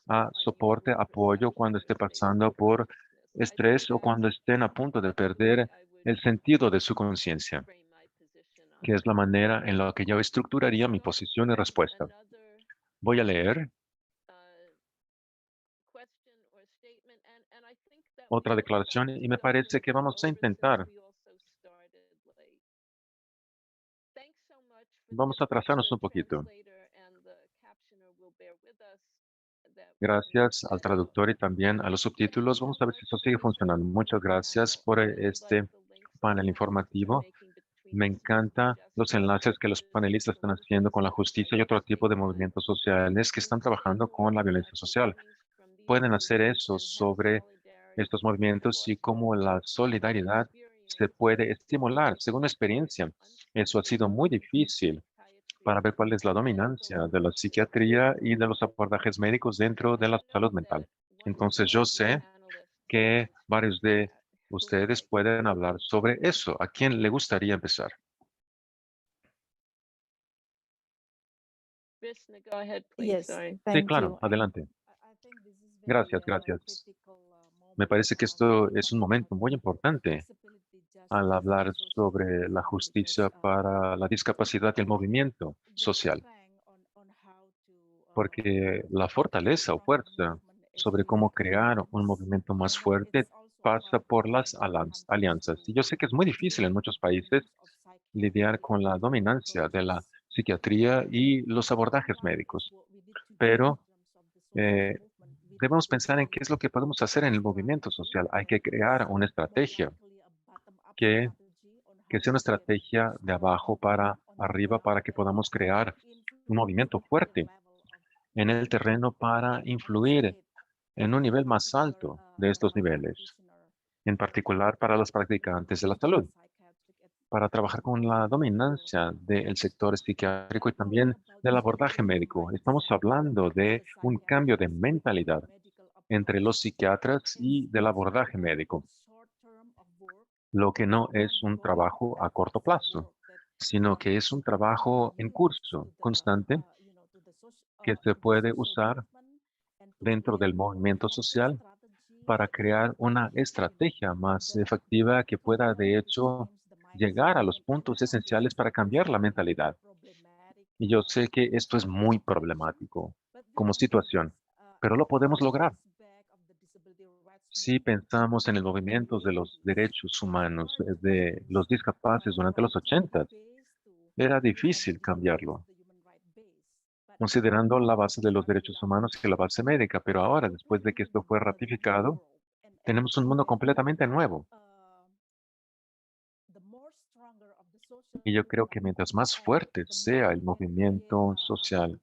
a soporte, apoyo cuando esté pasando por estrés o cuando estén a punto de perder el sentido de su conciencia, que es la manera en la que yo estructuraría mi posición y respuesta. Voy a leer otra declaración y me parece que vamos a intentar, vamos a atrasarnos un poquito. Gracias al traductor y también a los subtítulos. Vamos a ver si eso sigue funcionando. Muchas gracias por este panel informativo. Me encanta los enlaces que los panelistas están haciendo con la justicia y otro tipo de movimientos sociales que están trabajando con la violencia social. Pueden hacer eso sobre estos movimientos y cómo la solidaridad se puede estimular. Según mi experiencia, eso ha sido muy difícil para ver cuál es la dominancia de la psiquiatría y de los abordajes médicos dentro de la salud mental. Entonces, yo sé que varios de ustedes pueden hablar sobre eso. ¿A quién le gustaría empezar? Go ahead, please. Yes, Sorry. Sí, thank claro, you. adelante. I think this is very, Gracias, gracias. critical Me moment parece que for esto talking es un about momento muy importante disability al justice and hablar social sobre la mobility because justicia para la discapacidad y el movimiento the social, strength on how to porque la fortaleza o stronger fuerza movement is sobre cómo like crear un alliance. movimiento más fuerte It's also pasa about por las helping countries alianzas. Y to yo sé que es muy difícil en deal with muchos the países problems of lidiar psychiatry con la dominancia de la approaches. psiquiatría y los The bottom abordajes line is médicos, what we need to do in pero terms of the social eh, movement. We need debemos to pensar en qué es lo que podemos hacer en el movimiento social. Hay que crear una most estrategia likely a bottom-up que strategy on que how sea una to get estrategia de abajo para on the arriba ground para que podamos crear un influence movimiento at the fuerte level of en el terreno para influir state, en un nivel más particular alto de estos niveles, practitioner en particular para los practicantes de la salud, para trabajar con la dominancia del sector psiquiátrico y también del abordaje médico. Estamos hablando de un cambio de mentalidad entre los psiquiatras y del abordaje médico, lo que no es un trabajo a corto plazo, sino que es un trabajo en curso, constante, que se puede usar dentro del movimiento social para crear una estrategia más efectiva que pueda, de hecho, llegar a los puntos esenciales para cambiar la mentalidad. Y yo sé que esto es muy problemático como situación, pero lo podemos lograr. Si pensamos en el movimiento de los derechos humanos de los discapaces durante los 80, era difícil cambiarlo, considerando la base de los derechos humanos y la base médica, pero ahora, después de que esto fue ratificado, tenemos un mundo completamente nuevo. Y yo creo que mientras más fuerte sea el movimiento social,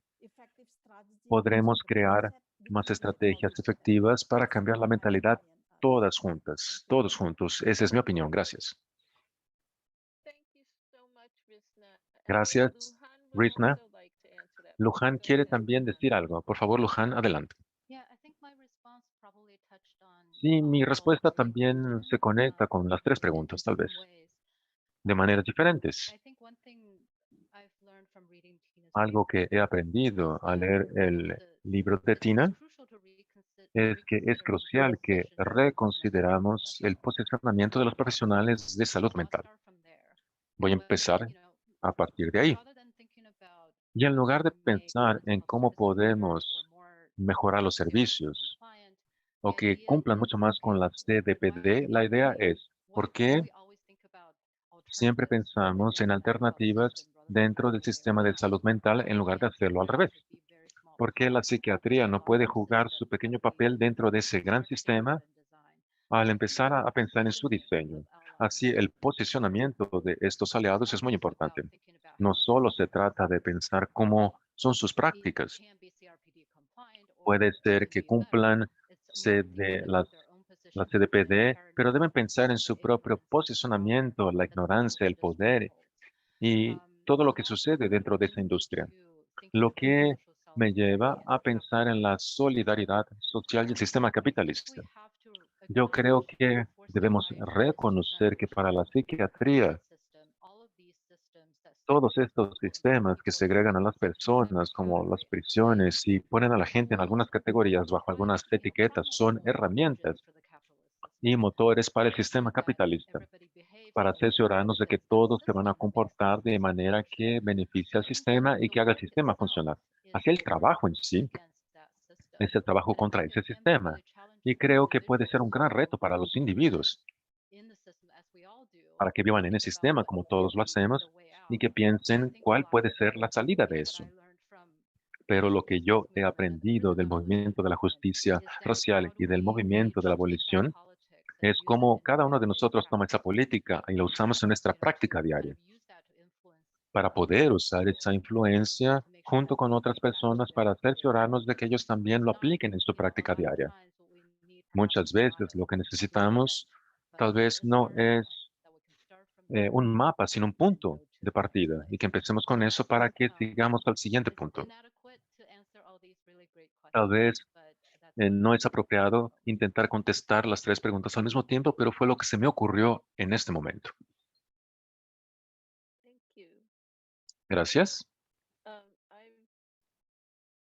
podremos crear más estrategias efectivas para cambiar la mentalidad todas juntas, todos juntos. Esa es mi opinión. Gracias. Thank you so much, Risna. Gracias, Lujan would Rizna. also like to answer that. Luján Go quiere ahead, también Lujan. decir algo. Por favor, Luján, adelante. Yeah, I think my response probably touched on Sí, mi all respuesta three también se questions, conecta con las tres in preguntas, tal vez, different ways. de maneras diferentes. I think one thing I've learned from reading Tina's Algo paper que he aprendido is al that leer el libro de it's Tina crucial to es que es reconsider crucial que positioning of mental health reconsideramos el professionals. posicionamiento de los profesionales de salud So I'll mental. start from there. Voy a But, empezar a partir de ahí. rather than thinking about Y en how lugar de to make pensar mental en health cómo services better or podemos more mejorar los CDPD servicios compliant, o the que idea cumplan is, mucho más con okay, las CDPD, la idea es, ¿por why do qué we always think about siempre alternatives pensamos within en the mental health alternativas system rather than dentro del the other way sistema de around? salud mental en lugar de And hacerlo al revés? there could be very small ¿Por qué la percentages psiquiatría of no our puede health jugar system su that pequeño we papel dentro de ese gran architected sistema and designed? al So I think empezar a pensar en su positioning of diseño? allies Así, el is posicionamiento de estos aliados es not muy just about importante. thinking about No how solo se trata de pensar cómo son sus it prácticas. can be CRPD compliant Puede or ser que CDPD better. cumplan It's more thinking CD about their own las position within the CDPD, pero paradigm deben pensar en of the su propio ignorance and power posicionamiento, la that the medical ignorancia, el industry poder holds. y todo lo So que that sucede dentro de esa brings me industria. to thinking Lo about que social me solidarity lleva and a the pensar en capitalism. la solidaridad social y el sistema I think we capitalista. have to Yo creo acknowledge que before debemos psychiatry, reconocer que para la psychiatrists, and psiquiatría, system, all of these systems that todos segregate estos people into sistemas que categories segregan a las and personas, como las categorize prisiones, y ponen a la gente en tools algunas categorías bajo provide algunas etiquetas, son powerful engines herramientas for the capitalist y system motores para el to sistema ensure that capitalista, everybody behaves para in a way that cerciorarnos de que benefits that todos se van a system and makes that comportar de system manera function. que beneficie So al I think that sistema y the que haga el work sistema itself funcionar. is Así el the work trabajo en sí against that system. es el trabajo And I contra think ese it can be sistema. really Y challenging for creo que puede ser individuals un gran to reto para los live individuos, in the system as we all do, para que vivan to en el think about sistema what como could todos lo be the hacemos way y out. que But I piensen think a cuál lot puede of ser la salida de what eso. I learned from Pero lo que yo justice he movement and aprendido really del abolition movimiento de la movement justicia is that racial how do y del we movimiento de la each take that abolición politics and es use it cómo in cada uno de everyday nosotros toma esa practice política y la usamos en nuestra práctica kind diaria of use that to influence para poder usar esa influencia to make sure junto that con we otras make that personas para behavior cerciorarnos de que ellos también lo done. apliquen en su A práctica lot of diaria. times what we need perhaps Muchas is not veces lo que a blueprint, necesitamos but tal vez a no starting es point that we can start from there un mapa, sino un and punto go to de the next partida y place. que empecemos con So eso I para think que sigamos al siguiente it's punto. inadequate to answer all these really great Tal questions, vez but that's what no came es to mind at the apropiado moment. intentar contestar las tres preguntas al mismo tiempo, pero fue lo que se me ocurrió en este momento. Thank you. Gracias.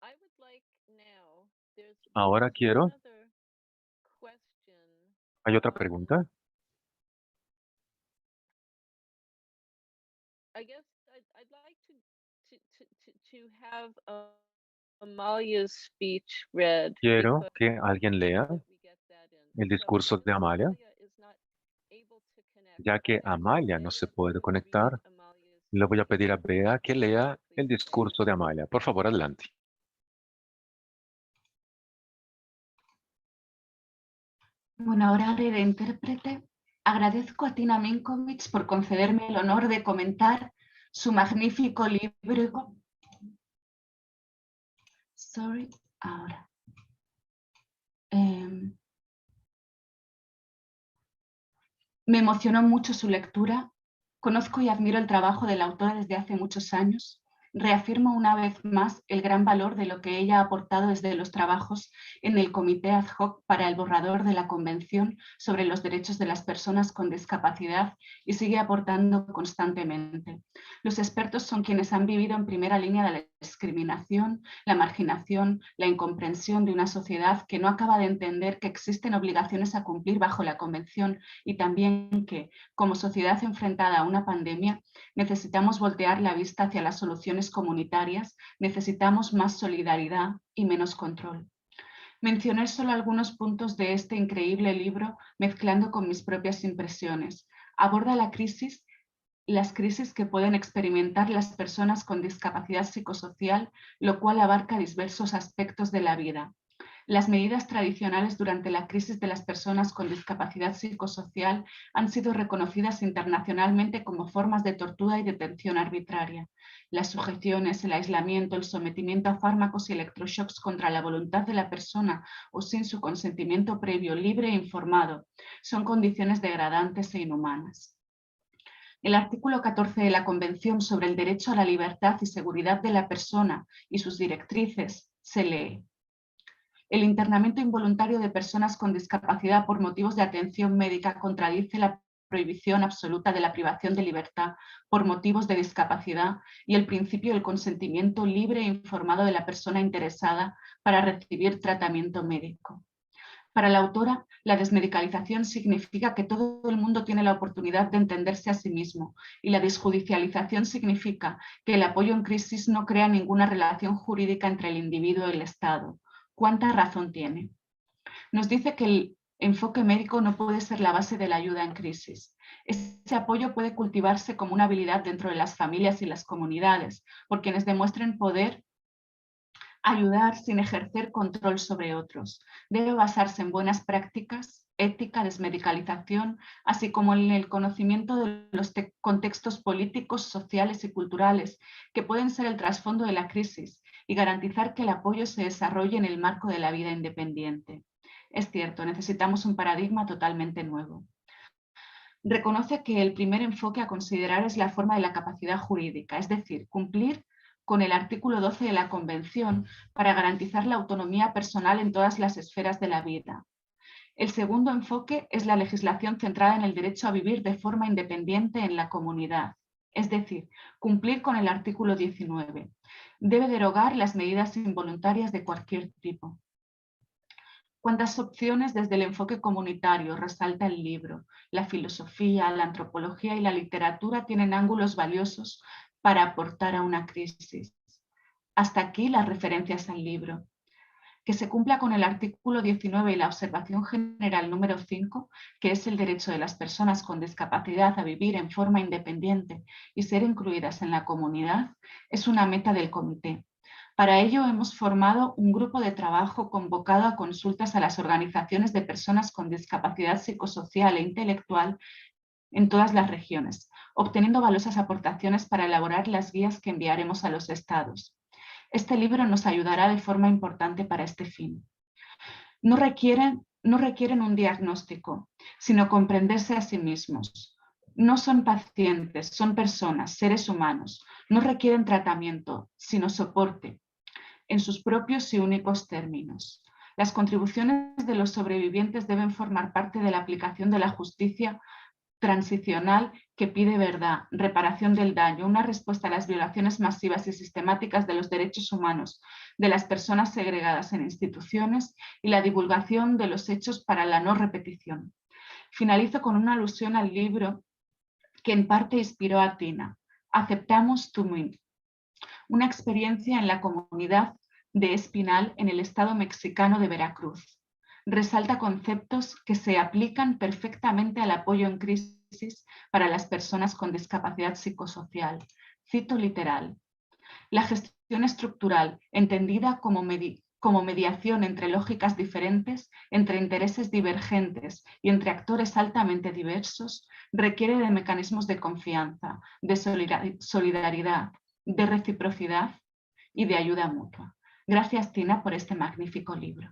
I would like now, Ahora there's quiero, another question. ¿hay otra pregunta? I guess I'd like to have Amalia's speech read Quiero because que alguien lea that we get that in. el So discurso de since Amalia, Amalia is not able to connect, ya que I asked Amalia no se Bea puede to read conectar. Amalia's Le voy a speech. pedir a Bea que lea Please el go ahead. discurso de Amalia. Por favor, adelante. Bueno, ahora haré de intérprete. Agradezco a Tina Minkovic por concederme el honor de comentar su magnífico libro. Ahora. Me emocionó mucho su lectura. Conozco y admiro el trabajo de la autora desde hace muchos años Reafirmo una vez más el gran valor de lo que ella ha aportado desde los trabajos en el Comité Ad Hoc para el borrador de la Convención sobre los Derechos de las Personas con Discapacidad y sigue aportando constantemente. Los expertos son quienes han vivido en primera línea la discriminación, la marginación, la incomprensión de una sociedad que no acaba de entender que existen obligaciones a cumplir bajo la Convención y también que, como sociedad enfrentada a una pandemia, necesitamos voltear la vista hacia las soluciones comunitarias, necesitamos más solidaridad y menos control. Mencioné solo algunos puntos de este increíble libro mezclando con mis propias impresiones. Aborda las crisis que pueden experimentar las personas con discapacidad psicosocial, lo cual abarca diversos aspectos de la vida. Las medidas tradicionales durante la crisis de las personas con discapacidad psicosocial han sido reconocidas internacionalmente como formas de tortura y detención arbitraria. Las sujeciones, el aislamiento, el sometimiento a fármacos y electroshocks contra la voluntad de la persona o sin su consentimiento previo, libre e informado, son condiciones degradantes e inhumanas. El artículo 14 de la Convención sobre el Derecho a la Libertad y Seguridad de la Persona y sus directrices se lee: el internamiento involuntario de personas con discapacidad por motivos de atención médica contradice la prohibición absoluta de la privación de libertad por motivos de discapacidad y el principio del consentimiento libre e informado de la persona interesada para recibir tratamiento médico. Para la autora, la desmedicalización significa que todo el mundo tiene la oportunidad de entenderse a sí mismo y la desjudicialización significa que el apoyo en crisis no crea ninguna relación jurídica entre el individuo y el Estado. ¿Cuánta razón tiene? Nos dice que el enfoque médico no puede ser la base de la ayuda en crisis. Ese apoyo puede cultivarse como una habilidad dentro de las familias y las comunidades, por quienes demuestren poder ayudar sin ejercer control sobre otros. Debe basarse en buenas prácticas, ética, desmedicalización, así como en el conocimiento de los contextos políticos, sociales y culturales que pueden ser el trasfondo de la crisis y garantizar que el apoyo se desarrolle en el marco de la vida independiente. Es cierto, necesitamos un paradigma totalmente nuevo. Reconoce que el primer enfoque a considerar es la forma de la capacidad jurídica, es decir, cumplir con el artículo 12 de la Convención para garantizar la autonomía personal en todas las esferas de la vida. El segundo enfoque es la legislación centrada en el derecho a vivir de forma independiente en la comunidad, es decir, cumplir con el artículo 19. Debe derogar las medidas involuntarias de cualquier tipo. ¿Cuántas opciones desde el enfoque comunitario resalta el libro? La filosofía, la antropología y la literatura tienen ángulos valiosos para aportar a una crisis. Hasta aquí las referencias al libro. Que se cumpla con el artículo 19 y la observación general número 5, que es el derecho de las personas con discapacidad a vivir en forma independiente y ser incluidas en la comunidad, es una meta del comité. Para ello hemos formado un grupo de trabajo convocado a consultas a las organizaciones de personas con discapacidad psicosocial e intelectual en todas las regiones, obteniendo valiosas aportaciones para elaborar las guías que enviaremos a los estados. Este libro nos ayudará de forma importante para este fin. No requieren un diagnóstico, sino comprenderse a sí mismos. No son pacientes, son personas, seres humanos. No requieren tratamiento, sino soporte, en sus propios y únicos términos. Las contribuciones de los sobrevivientes deben formar parte de la aplicación de la justicia transicional que pide verdad, reparación del daño, una respuesta a las violaciones masivas y sistemáticas de los derechos humanos de las personas segregadas en instituciones y la divulgación de los hechos para la no repetición. Finalizo con una alusión al libro que en parte inspiró a Tina, Aceptamos tu MIM, una experiencia en la comunidad de Espinal en el estado mexicano de Veracruz. Resalta conceptos que se aplican perfectamente al apoyo en crisis para las personas con discapacidad psicosocial. Cito literal: la gestión estructural, entendida como mediación entre lógicas diferentes, entre intereses divergentes y entre actores altamente diversos, requiere de mecanismos de confianza, de solidaridad, de reciprocidad y de ayuda mutua. Gracias, Tina, por este magnífico libro.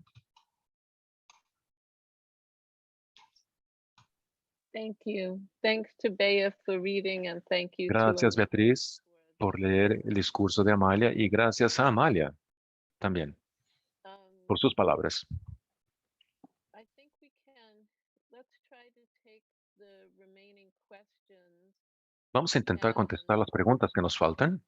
Thank you. Thanks to Bea for reading and thank you to Gracias, Beatriz. por leer el discurso de Amalia y gracias a Amalia también por sus palabras. I think we can. Let's try to take the remaining questions. Vamos a intentar contestar las preguntas que nos faltan.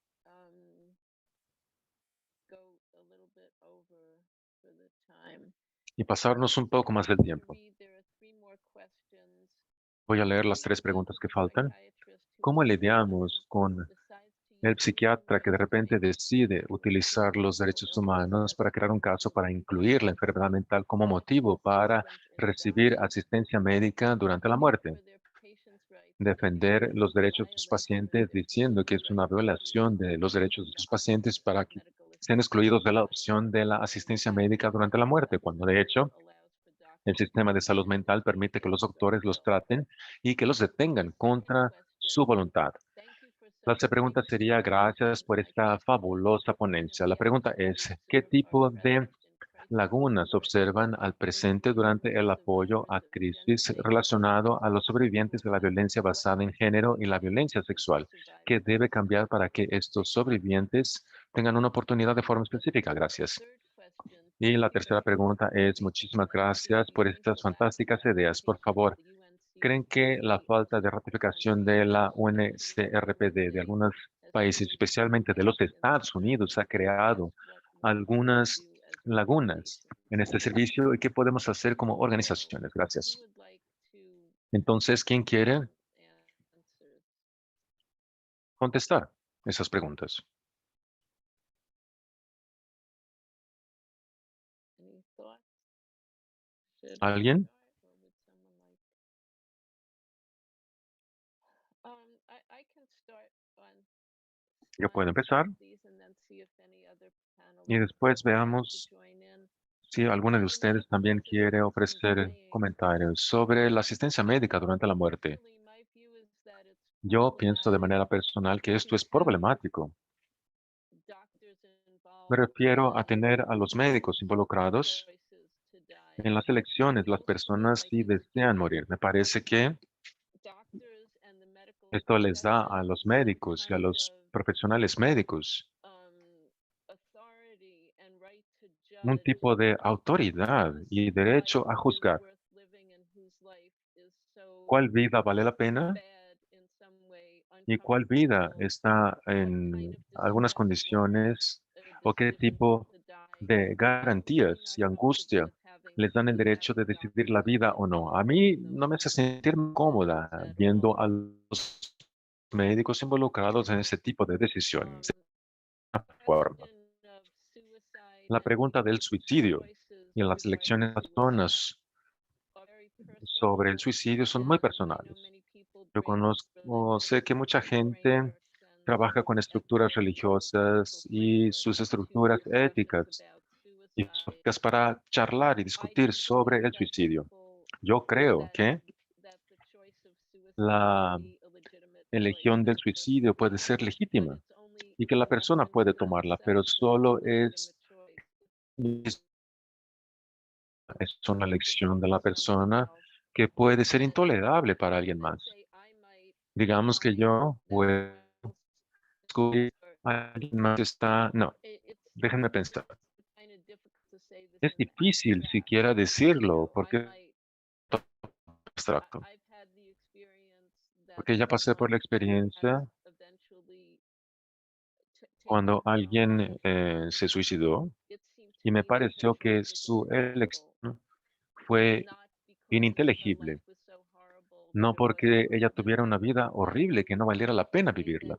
Go a little bit over for the time. Y pasarnos un poco más del tiempo. Voy a leer las 3 preguntas que faltan. ¿Cómo lidiamos con el psiquiatra que de repente decide utilizar los derechos humanos para crear un caso para incluir la enfermedad mental como motivo para recibir asistencia médica durante la muerte? Defender los derechos de sus pacientes diciendo que es una violación de los derechos de sus pacientes para que sean excluidos de la opción de la asistencia médica durante la muerte, cuando de hecho el sistema de salud mental permite que los doctores los traten y que los detengan contra su voluntad. La pregunta sería, gracias por esta fabulosa ponencia. La pregunta es, ¿qué tipo de lagunas observan al presente durante el apoyo a crisis relacionado a los sobrevivientes de la violencia basada en género y la violencia sexual? ¿Qué debe cambiar para que estos sobrevivientes tengan una oportunidad de forma específica? Gracias. Y la tercera pregunta es, muchísimas gracias por estas fantásticas ideas. Por favor, ¿creen que la falta de ratificación de la UNCRPD de algunos países, especialmente de los Estados Unidos, ha creado algunas lagunas en este servicio y qué podemos hacer como organizaciones? Gracias. Entonces, ¿quién quiere contestar esas preguntas? ¿Alguien? Yo puedo empezar y después veamos si alguno de ustedes también quiere ofrecer comentarios sobre la asistencia médica durante la muerte. Yo pienso de manera personal que esto es problemático. Me refiero a tener a los médicos involucrados en las elecciones, las personas si desean morir. Me parece que esto les da a los médicos y a los profesionales médicos un tipo de autoridad y derecho a juzgar cuál vida vale la pena y cuál vida está en algunas condiciones o qué tipo de garantías y angustia les dan el derecho de decidir la vida o no. A mí no me hace sentir cómoda viendo a los médicos involucrados en ese tipo de decisiones. Forma. La pregunta del suicidio y las elecciones de las personas sobre el suicidio son muy personales. Yo conozco, sé que mucha gente trabaja con estructuras religiosas y sus estructuras éticas y filosóficas para charlar y discutir sobre el suicidio. Yo creo que la elección del suicidio puede ser legítima y que la persona puede tomarla, pero solo es una elección de la persona que puede ser intolerable para alguien más. Digamos que yo puedo descubrir a alguien más que está... No, déjenme pensar. Es difícil siquiera decirlo porque es abstracto. Porque ya pasé por la experiencia cuando alguien se suicidó y me pareció que su elección fue ininteligible. No porque ella tuviera una vida horrible que no valiera la pena vivirla,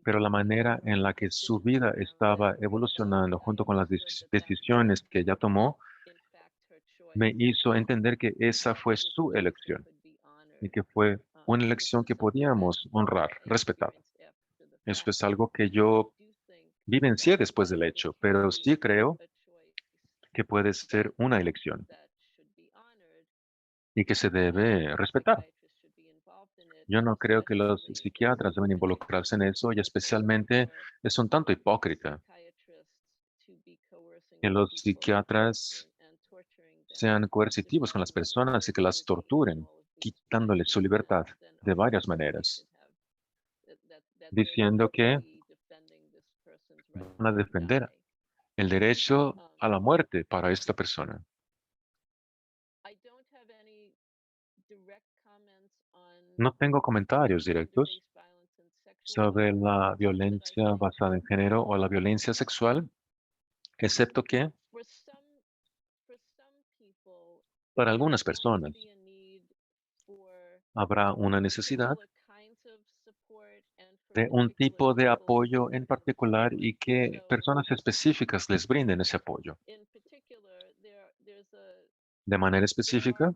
pero la manera en la que su vida estaba evolucionando junto con las decisiones que ella tomó me hizo entender que esa fue su elección y que fue una elección que podíamos honrar, respetar. Eso es algo que yo vivencié después del hecho, pero sí creo que puede ser una elección y que se debe respetar. Yo no creo que los psiquiatras deben involucrarse en eso y especialmente es un tanto hipócrita que los psiquiatras sean coercitivos con las personas y que las torturen, quitándoles su libertad de varias maneras. diciendo que van a defender el derecho a la muerte para esta persona. No tengo comentarios directos sobre la violencia basada en género o la violencia sexual, excepto que para algunas personas habrá una necesidad de un tipo de apoyo en particular y que personas específicas les brinden ese apoyo. De manera específica,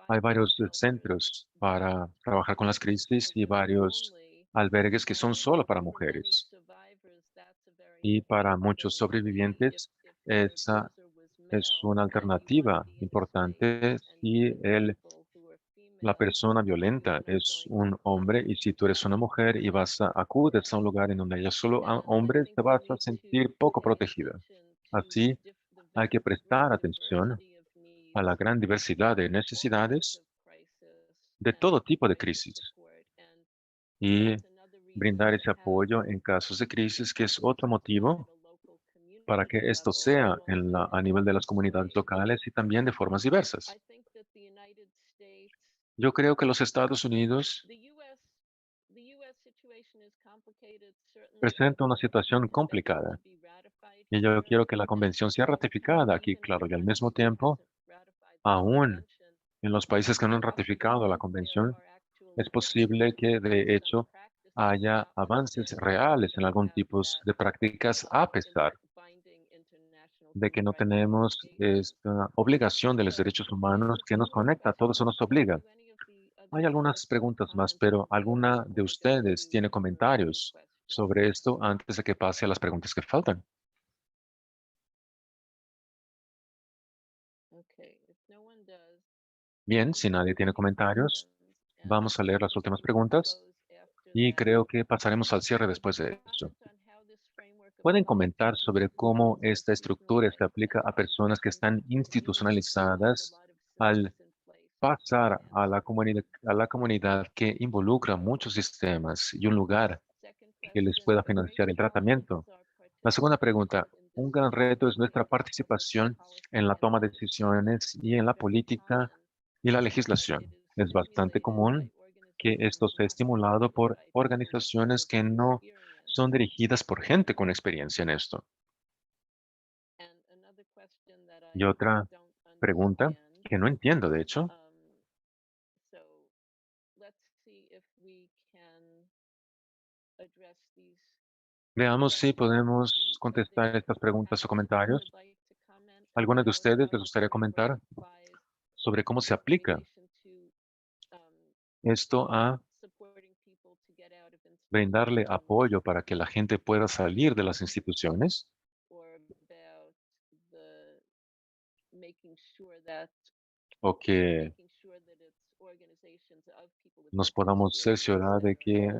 hay varios centros para trabajar con las crisis y varios albergues que son solo para mujeres. Y para muchos sobrevivientes, esa es una alternativa importante si la persona violenta es un hombre y si tú eres una mujer y acudes a un lugar en donde haya solo hombres, te vas a sentir poco protegida. Así, hay que prestar atención a la gran diversidad de necesidades de todo tipo de crisis y brindar ese apoyo en casos de crisis, que es otro motivo para que esto sea a nivel de las comunidades locales y también de formas diversas. Yo creo que los Estados Unidos presenta una situación complicada y yo quiero que la convención sea ratificada aquí, claro, y al mismo tiempo, aún en los países que no han ratificado la convención, es posible que de hecho haya avances reales en algún tipo de prácticas a pesar de que no tenemos esta obligación de los derechos humanos que nos conecta, todo eso nos obliga. Hay algunas preguntas más, pero ¿alguna de ustedes tiene comentarios sobre esto antes de que pase a las preguntas que faltan? Bien, si nadie tiene comentarios, vamos a leer las últimas preguntas y creo que pasaremos al cierre después de eso. ¿Pueden comentar sobre cómo esta estructura se aplica a personas que están institucionalizadas al pasar a la comunidad que involucra muchos sistemas y un lugar que les pueda financiar el tratamiento? La segunda pregunta, un gran reto es nuestra participación en la toma de decisiones y en la política y la legislación. Es bastante común que esto sea estimulado por organizaciones que no son dirigidas por gente con experiencia en esto. Y otra pregunta que no entiendo, de hecho, veamos si podemos contestar estas preguntas o comentarios. ¿Algunos de ustedes les gustaría comentar sobre cómo se aplica esto a brindarle apoyo para que la gente pueda salir de las instituciones o que nos podamos cerciorar de que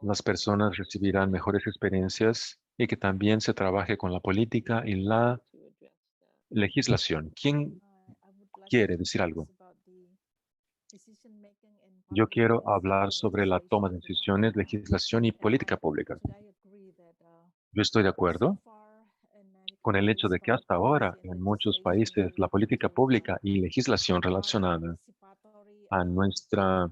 las personas recibirán mejores experiencias y que también se trabaje con la política y la legislación? ¿Quién quiere decir algo? Yo quiero hablar sobre la toma de decisiones, legislación y política pública. Yo estoy de acuerdo con el hecho de que hasta ahora en muchos países la política pública y legislación relacionada a nuestra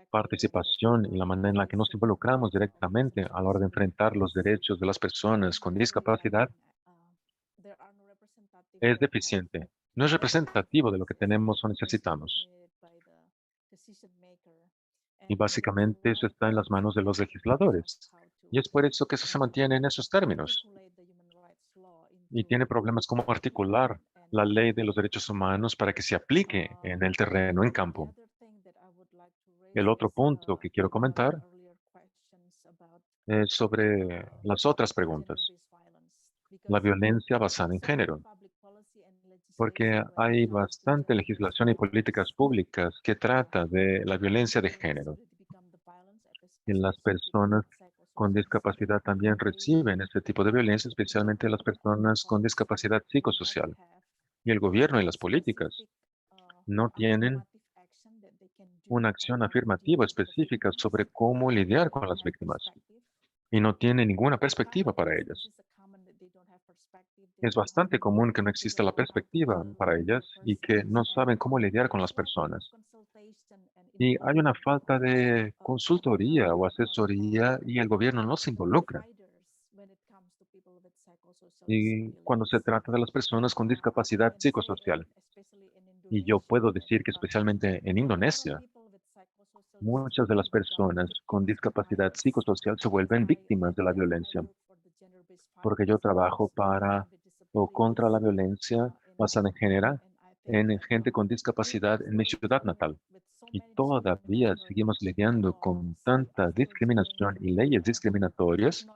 participación y la manera en la que nos involucramos directamente a la hora de enfrentar los derechos de las personas con discapacidad es deficiente. No es representativo de lo que tenemos o necesitamos. Y básicamente eso está en las manos de los legisladores. Y es por eso que eso se mantiene en esos términos. Y tiene problemas como articular la ley de los derechos humanos para que se aplique en el terreno, en campo. El otro punto que quiero comentar es sobre las otras preguntas. La violencia basada en género. Porque hay bastante legislación y políticas públicas que trata de la violencia de género. Y las personas con discapacidad también reciben este tipo de violencia, especialmente las personas con discapacidad psicosocial. Y el gobierno y las políticas no tienen una acción afirmativa específica sobre cómo lidiar con las víctimas y no tiene ninguna perspectiva para ellas. Es bastante común que no exista la perspectiva para ellas y que no saben cómo lidiar con las personas. Y hay una falta de consultoría o asesoría y el gobierno no se involucra. Y cuando se trata de las personas con discapacidad psicosocial, y yo puedo decir que especialmente en Indonesia, muchas de las personas con discapacidad psicosocial se vuelven víctimas de la violencia, porque yo trabajo para o contra la violencia basada en género en gente con discapacidad en mi ciudad natal. Y todavía seguimos lidiando con tanta discriminación y leyes discriminatorias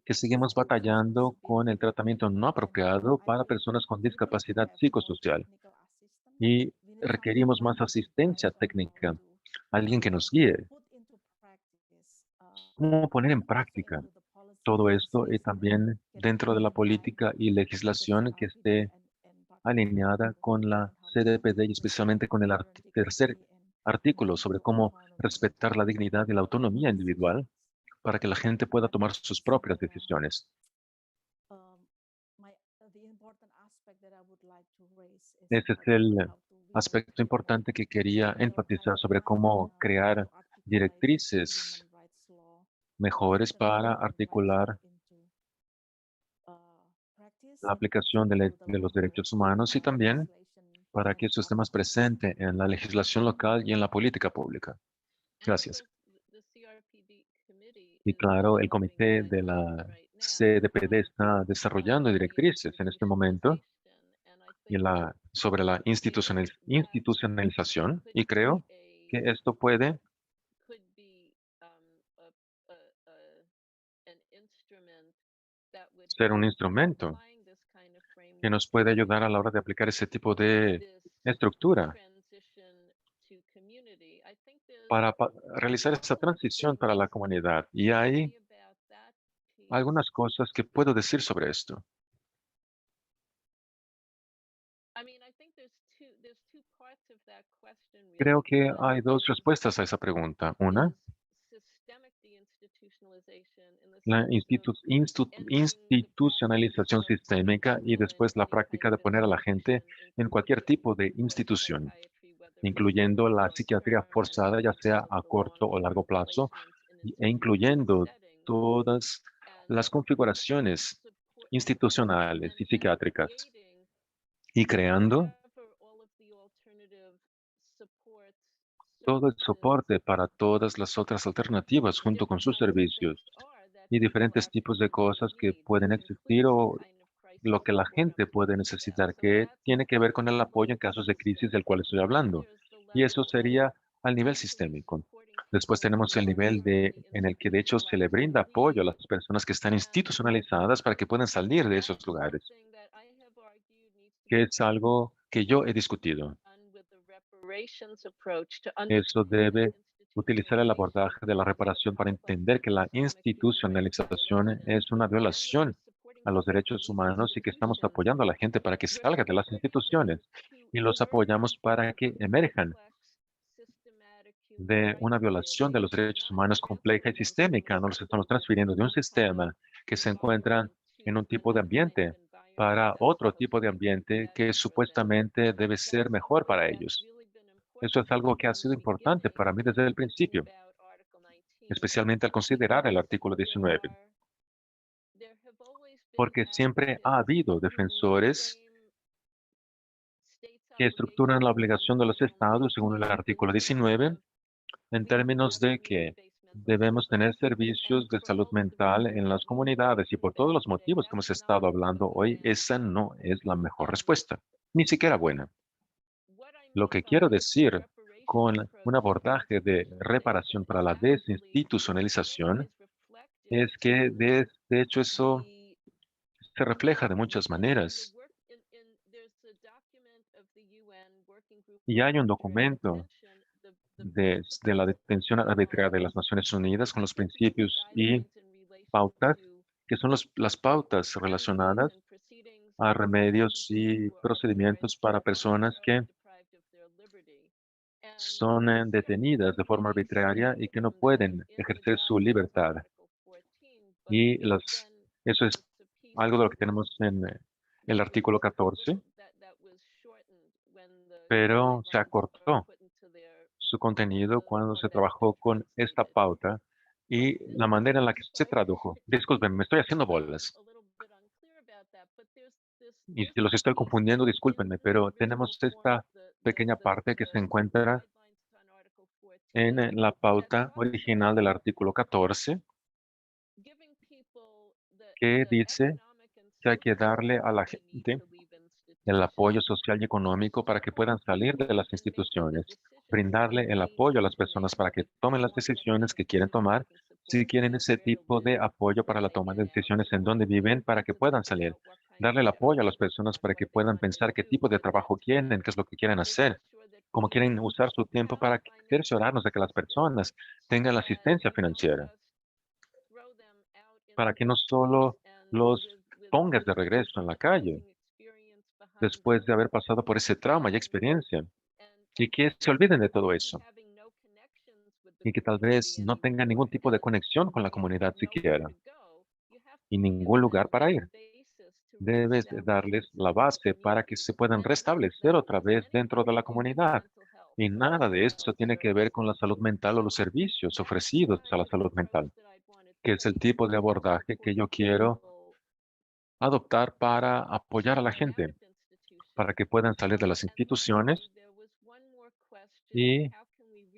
que seguimos batallando con el tratamiento no apropiado para personas con discapacidad psicosocial y requerimos más asistencia técnica, alguien que nos guíe. ¿Cómo poner en práctica todo esto y también dentro de la política y legislación que esté alineada con la CDPD y especialmente con el tercer artículo sobre cómo respetar la dignidad y la autonomía individual para que la gente pueda tomar sus propias decisiones? Ese es el aspecto importante que quería enfatizar sobre cómo crear directrices mejores para articular la aplicación de los derechos humanos y también para que eso esté más presente en la legislación local y en la política pública. Gracias. Y claro, el comité de la CDPD está desarrollando directrices en este momento y sobre la institucionalización y creo que esto puede ser un instrumento que nos puede ayudar a la hora de aplicar ese tipo de estructura para realizar esa transición para la comunidad. Y hay algunas cosas que puedo decir sobre esto. Creo que hay dos respuestas a esa pregunta. Una, la institucionalización sistémica y después la práctica de poner a la gente en cualquier tipo de institución, incluyendo la psiquiatría forzada, ya sea a corto o largo plazo, e incluyendo todas las configuraciones institucionales y psiquiátricas, y creando todo el soporte para todas las otras alternativas junto con sus servicios y diferentes tipos de cosas que pueden existir o lo que la gente puede necesitar, que tiene que ver con el apoyo en casos de crisis del cual estoy hablando. Y eso sería al nivel sistémico. Después tenemos el nivel en el que de hecho se le brinda apoyo a las personas que están institucionalizadas para que puedan salir de esos lugares, que es algo que yo he discutido. Eso debe utilizar el abordaje de la reparación para entender que la institucionalización es una violación a los derechos humanos y que estamos apoyando a la gente para que salga de las instituciones y los apoyamos para que emerjan de una violación de los derechos humanos compleja y sistémica. No los estamos transfiriendo de un sistema que se encuentra en un tipo de ambiente para otro tipo de ambiente que supuestamente debe ser mejor para ellos. Eso es algo que ha sido importante para mí desde el principio, especialmente al considerar el artículo 19, porque siempre ha habido defensores que estructuran la obligación de los estados según el artículo 19 en términos de que debemos tener servicios de salud mental en las comunidades y por todos los motivos que hemos estado hablando hoy, esa no es la mejor respuesta, ni siquiera buena. Lo que quiero decir con un abordaje de reparación para la desinstitucionalización es que de hecho eso se refleja de muchas maneras. Y hay un documento de la detención arbitraria de las Naciones Unidas con los principios y pautas, que son las pautas relacionadas a remedios y procedimientos para personas que son detenidas de forma arbitraria y que no pueden ejercer su libertad. Y eso es algo de lo que tenemos en el artículo 14, pero se acortó su contenido cuando se trabajó con esta pauta y la manera en la que se tradujo. Disculpen, me estoy haciendo bolas. Y si los estoy confundiendo, discúlpenme, pero tenemos esta pequeña parte que se encuentra en la pauta original del artículo 14, que dice que hay que darle a la gente el apoyo social y económico para que puedan salir de las instituciones, brindarle el apoyo a las personas para que tomen las decisiones que quieren tomar, si quieren ese tipo de apoyo para la toma de decisiones en donde viven, para que puedan salir, darle el apoyo a las personas para que puedan pensar qué tipo de trabajo quieren, qué es lo que quieren hacer, cómo quieren usar su tiempo para cerciorarnos de que las personas tengan la asistencia financiera, para que no solo los pongas de regreso en la calle después de haber pasado por ese trauma y experiencia, y que se olviden de todo eso, y que tal vez no tengan ningún tipo de conexión con la comunidad siquiera, y ningún lugar para ir. Debes de darles la base para que se puedan restablecer otra vez dentro de la comunidad. Y nada de eso tiene que ver con la salud mental o los servicios ofrecidos a la salud mental, que es el tipo de abordaje que yo quiero adoptar para apoyar a la gente, para que puedan salir de las instituciones. Y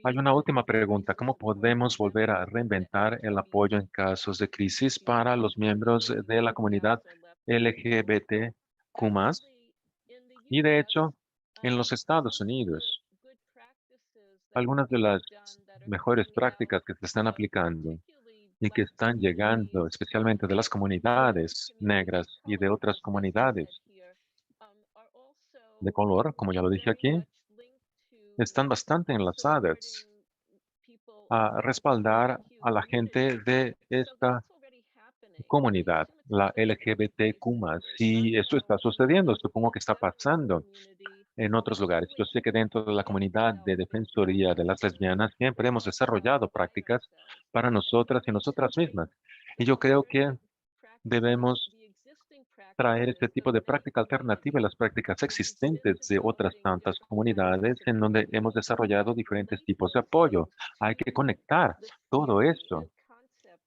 hay una última pregunta. ¿Cómo podemos volver a reinventar el apoyo en casos de crisis para los miembros de la comunidad LGBTQ+? Y de hecho, en los Estados Unidos, algunas de las mejores prácticas que se están aplicando y que están llegando, especialmente de las comunidades negras y de otras comunidades de color, como ya lo dije aquí, están bastante enlazadas a respaldar a la gente de esta comunidad, la LGBTQ+. Si esto está sucediendo, supongo que está pasando en otros lugares. Yo sé que dentro de la comunidad de defensoría de las lesbianas siempre hemos desarrollado prácticas para nosotras y nosotras mismas. Y yo creo que debemos traer este tipo de práctica alternativa a las prácticas existentes de otras tantas comunidades en donde hemos desarrollado diferentes tipos de apoyo. Hay que conectar todo eso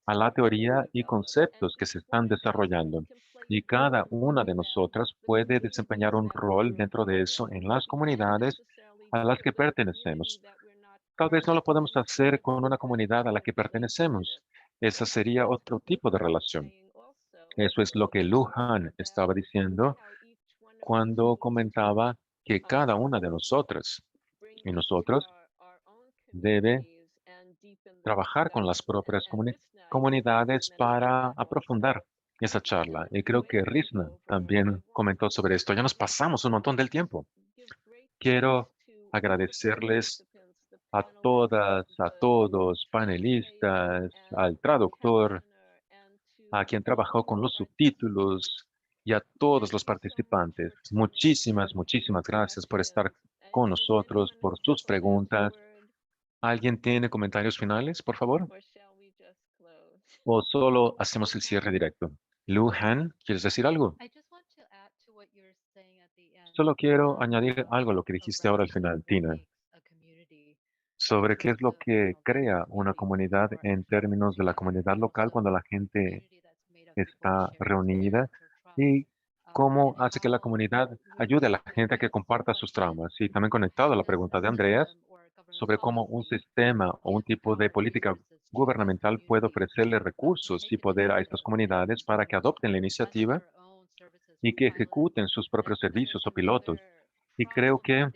a la teoría y conceptos que se están desarrollando. Y cada una de nosotras puede desempeñar un rol dentro de eso en las comunidades a las que pertenecemos. Tal vez no lo podemos hacer con una comunidad a la que pertenecemos. Esa sería otro tipo de relación. Eso es lo que Lujan estaba diciendo cuando comentaba que cada una de nosotras y nosotros debe trabajar con las propias comunidades para aprofundar esa charla. Y creo que Rizna también comentó sobre esto. Ya nos pasamos un montón del tiempo. Quiero agradecerles a todas, a todos, panelistas, al traductor, a quien trabajó con los subtítulos y a todos los participantes. Muchísimas, muchísimas gracias por estar con nosotros, por sus preguntas. ¿Alguien tiene comentarios finales, por favor? ¿O solo hacemos el cierre directo? Lu Han, ¿quieres decir algo? Solo quiero añadir algo a lo que dijiste ahora al final, Tina, sobre qué es lo que crea una comunidad en términos de la comunidad local cuando la gente está reunida y cómo hace que la comunidad ayude a la gente a que comparta sus traumas. Y también conectado a la pregunta de Andreas sobre cómo un sistema o un tipo de política gubernamental puede ofrecerle recursos y poder a estas comunidades para que adopten la iniciativa y que ejecuten sus propios servicios o pilotos. Y creo que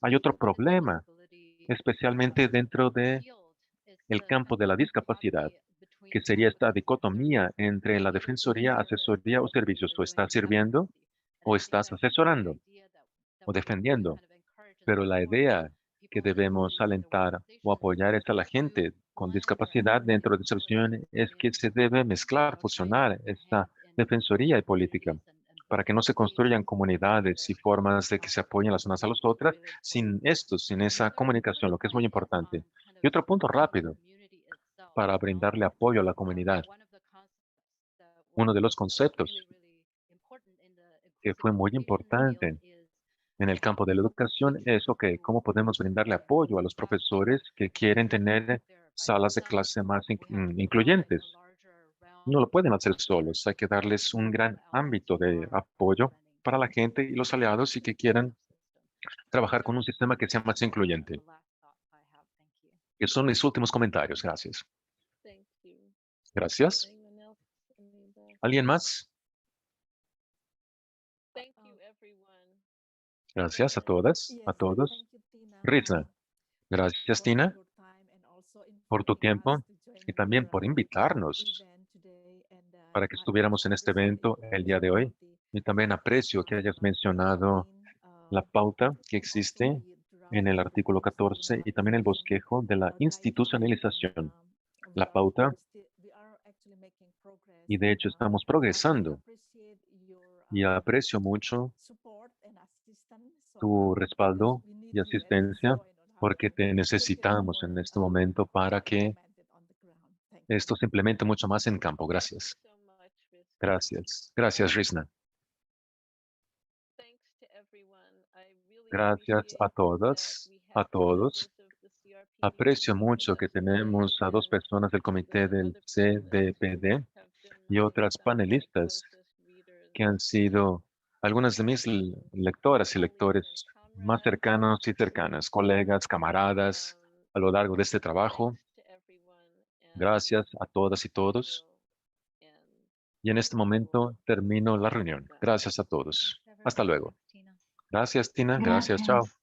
hay otro problema, especialmente dentro de el campo de la discapacidad, que sería esta dicotomía entre la defensoría, asesoría o servicios. Tú estás sirviendo o estás asesorando o defendiendo. Pero la idea que debemos alentar o apoyar es a la gente con discapacidad dentro de esa visión es que se debe mezclar, fusionar esta defensoría y política. para que no se construyan comunidades y formas de que se apoyen las unas a las otras sin esto, sin esa comunicación, lo que es muy importante. Y otro punto rápido para brindarle apoyo a la comunidad. Uno de los conceptos que fue muy importante en el campo de la educación es, ok, ¿cómo podemos brindarle apoyo a los profesores que quieren tener salas de clase más incluyentes? No lo pueden hacer solos, hay que darles un gran ámbito de apoyo para la gente y los aliados y que quieran trabajar con un sistema que sea más incluyente. Esos son mis últimos comentarios. Gracias. Thank you. Gracias. Anyone else? Anybody? ¿Alguien más? Thank you, everyone. Gracias a todas, a todos. Rizna, gracias Tina por tu tiempo y también por invitarnos para que estuviéramos en este evento el día de hoy. Y también aprecio que hayas mencionado la pauta que existe en el artículo 14 y también el bosquejo de la institucionalización. La pauta, y de hecho estamos progresando, y aprecio mucho tu respaldo y asistencia porque te necesitamos en este momento para que esto se implemente mucho más en campo. Gracias. So much, Rizka. Gracias. Gracias, Rizna. Thanks to everyone. I really Gracias a appreciate todas, that we a have todos. members of the CRPD Aprecio with mucho us que today tenemos a dos and personas del comité the del other panelists CDPD have been y otras some of my panelistas closest readers. que han sido algunas de mis lectoras y lectores más cercanos y cercanas, colegas, camaradas, a lo largo de este trabajo. Thanks to everyone and Gracias a todas y I todos. will end. Y en este momento termino la reunión. Gracias a todos. Hasta luego. Gracias, Tina. Gracias, chao. Gracias.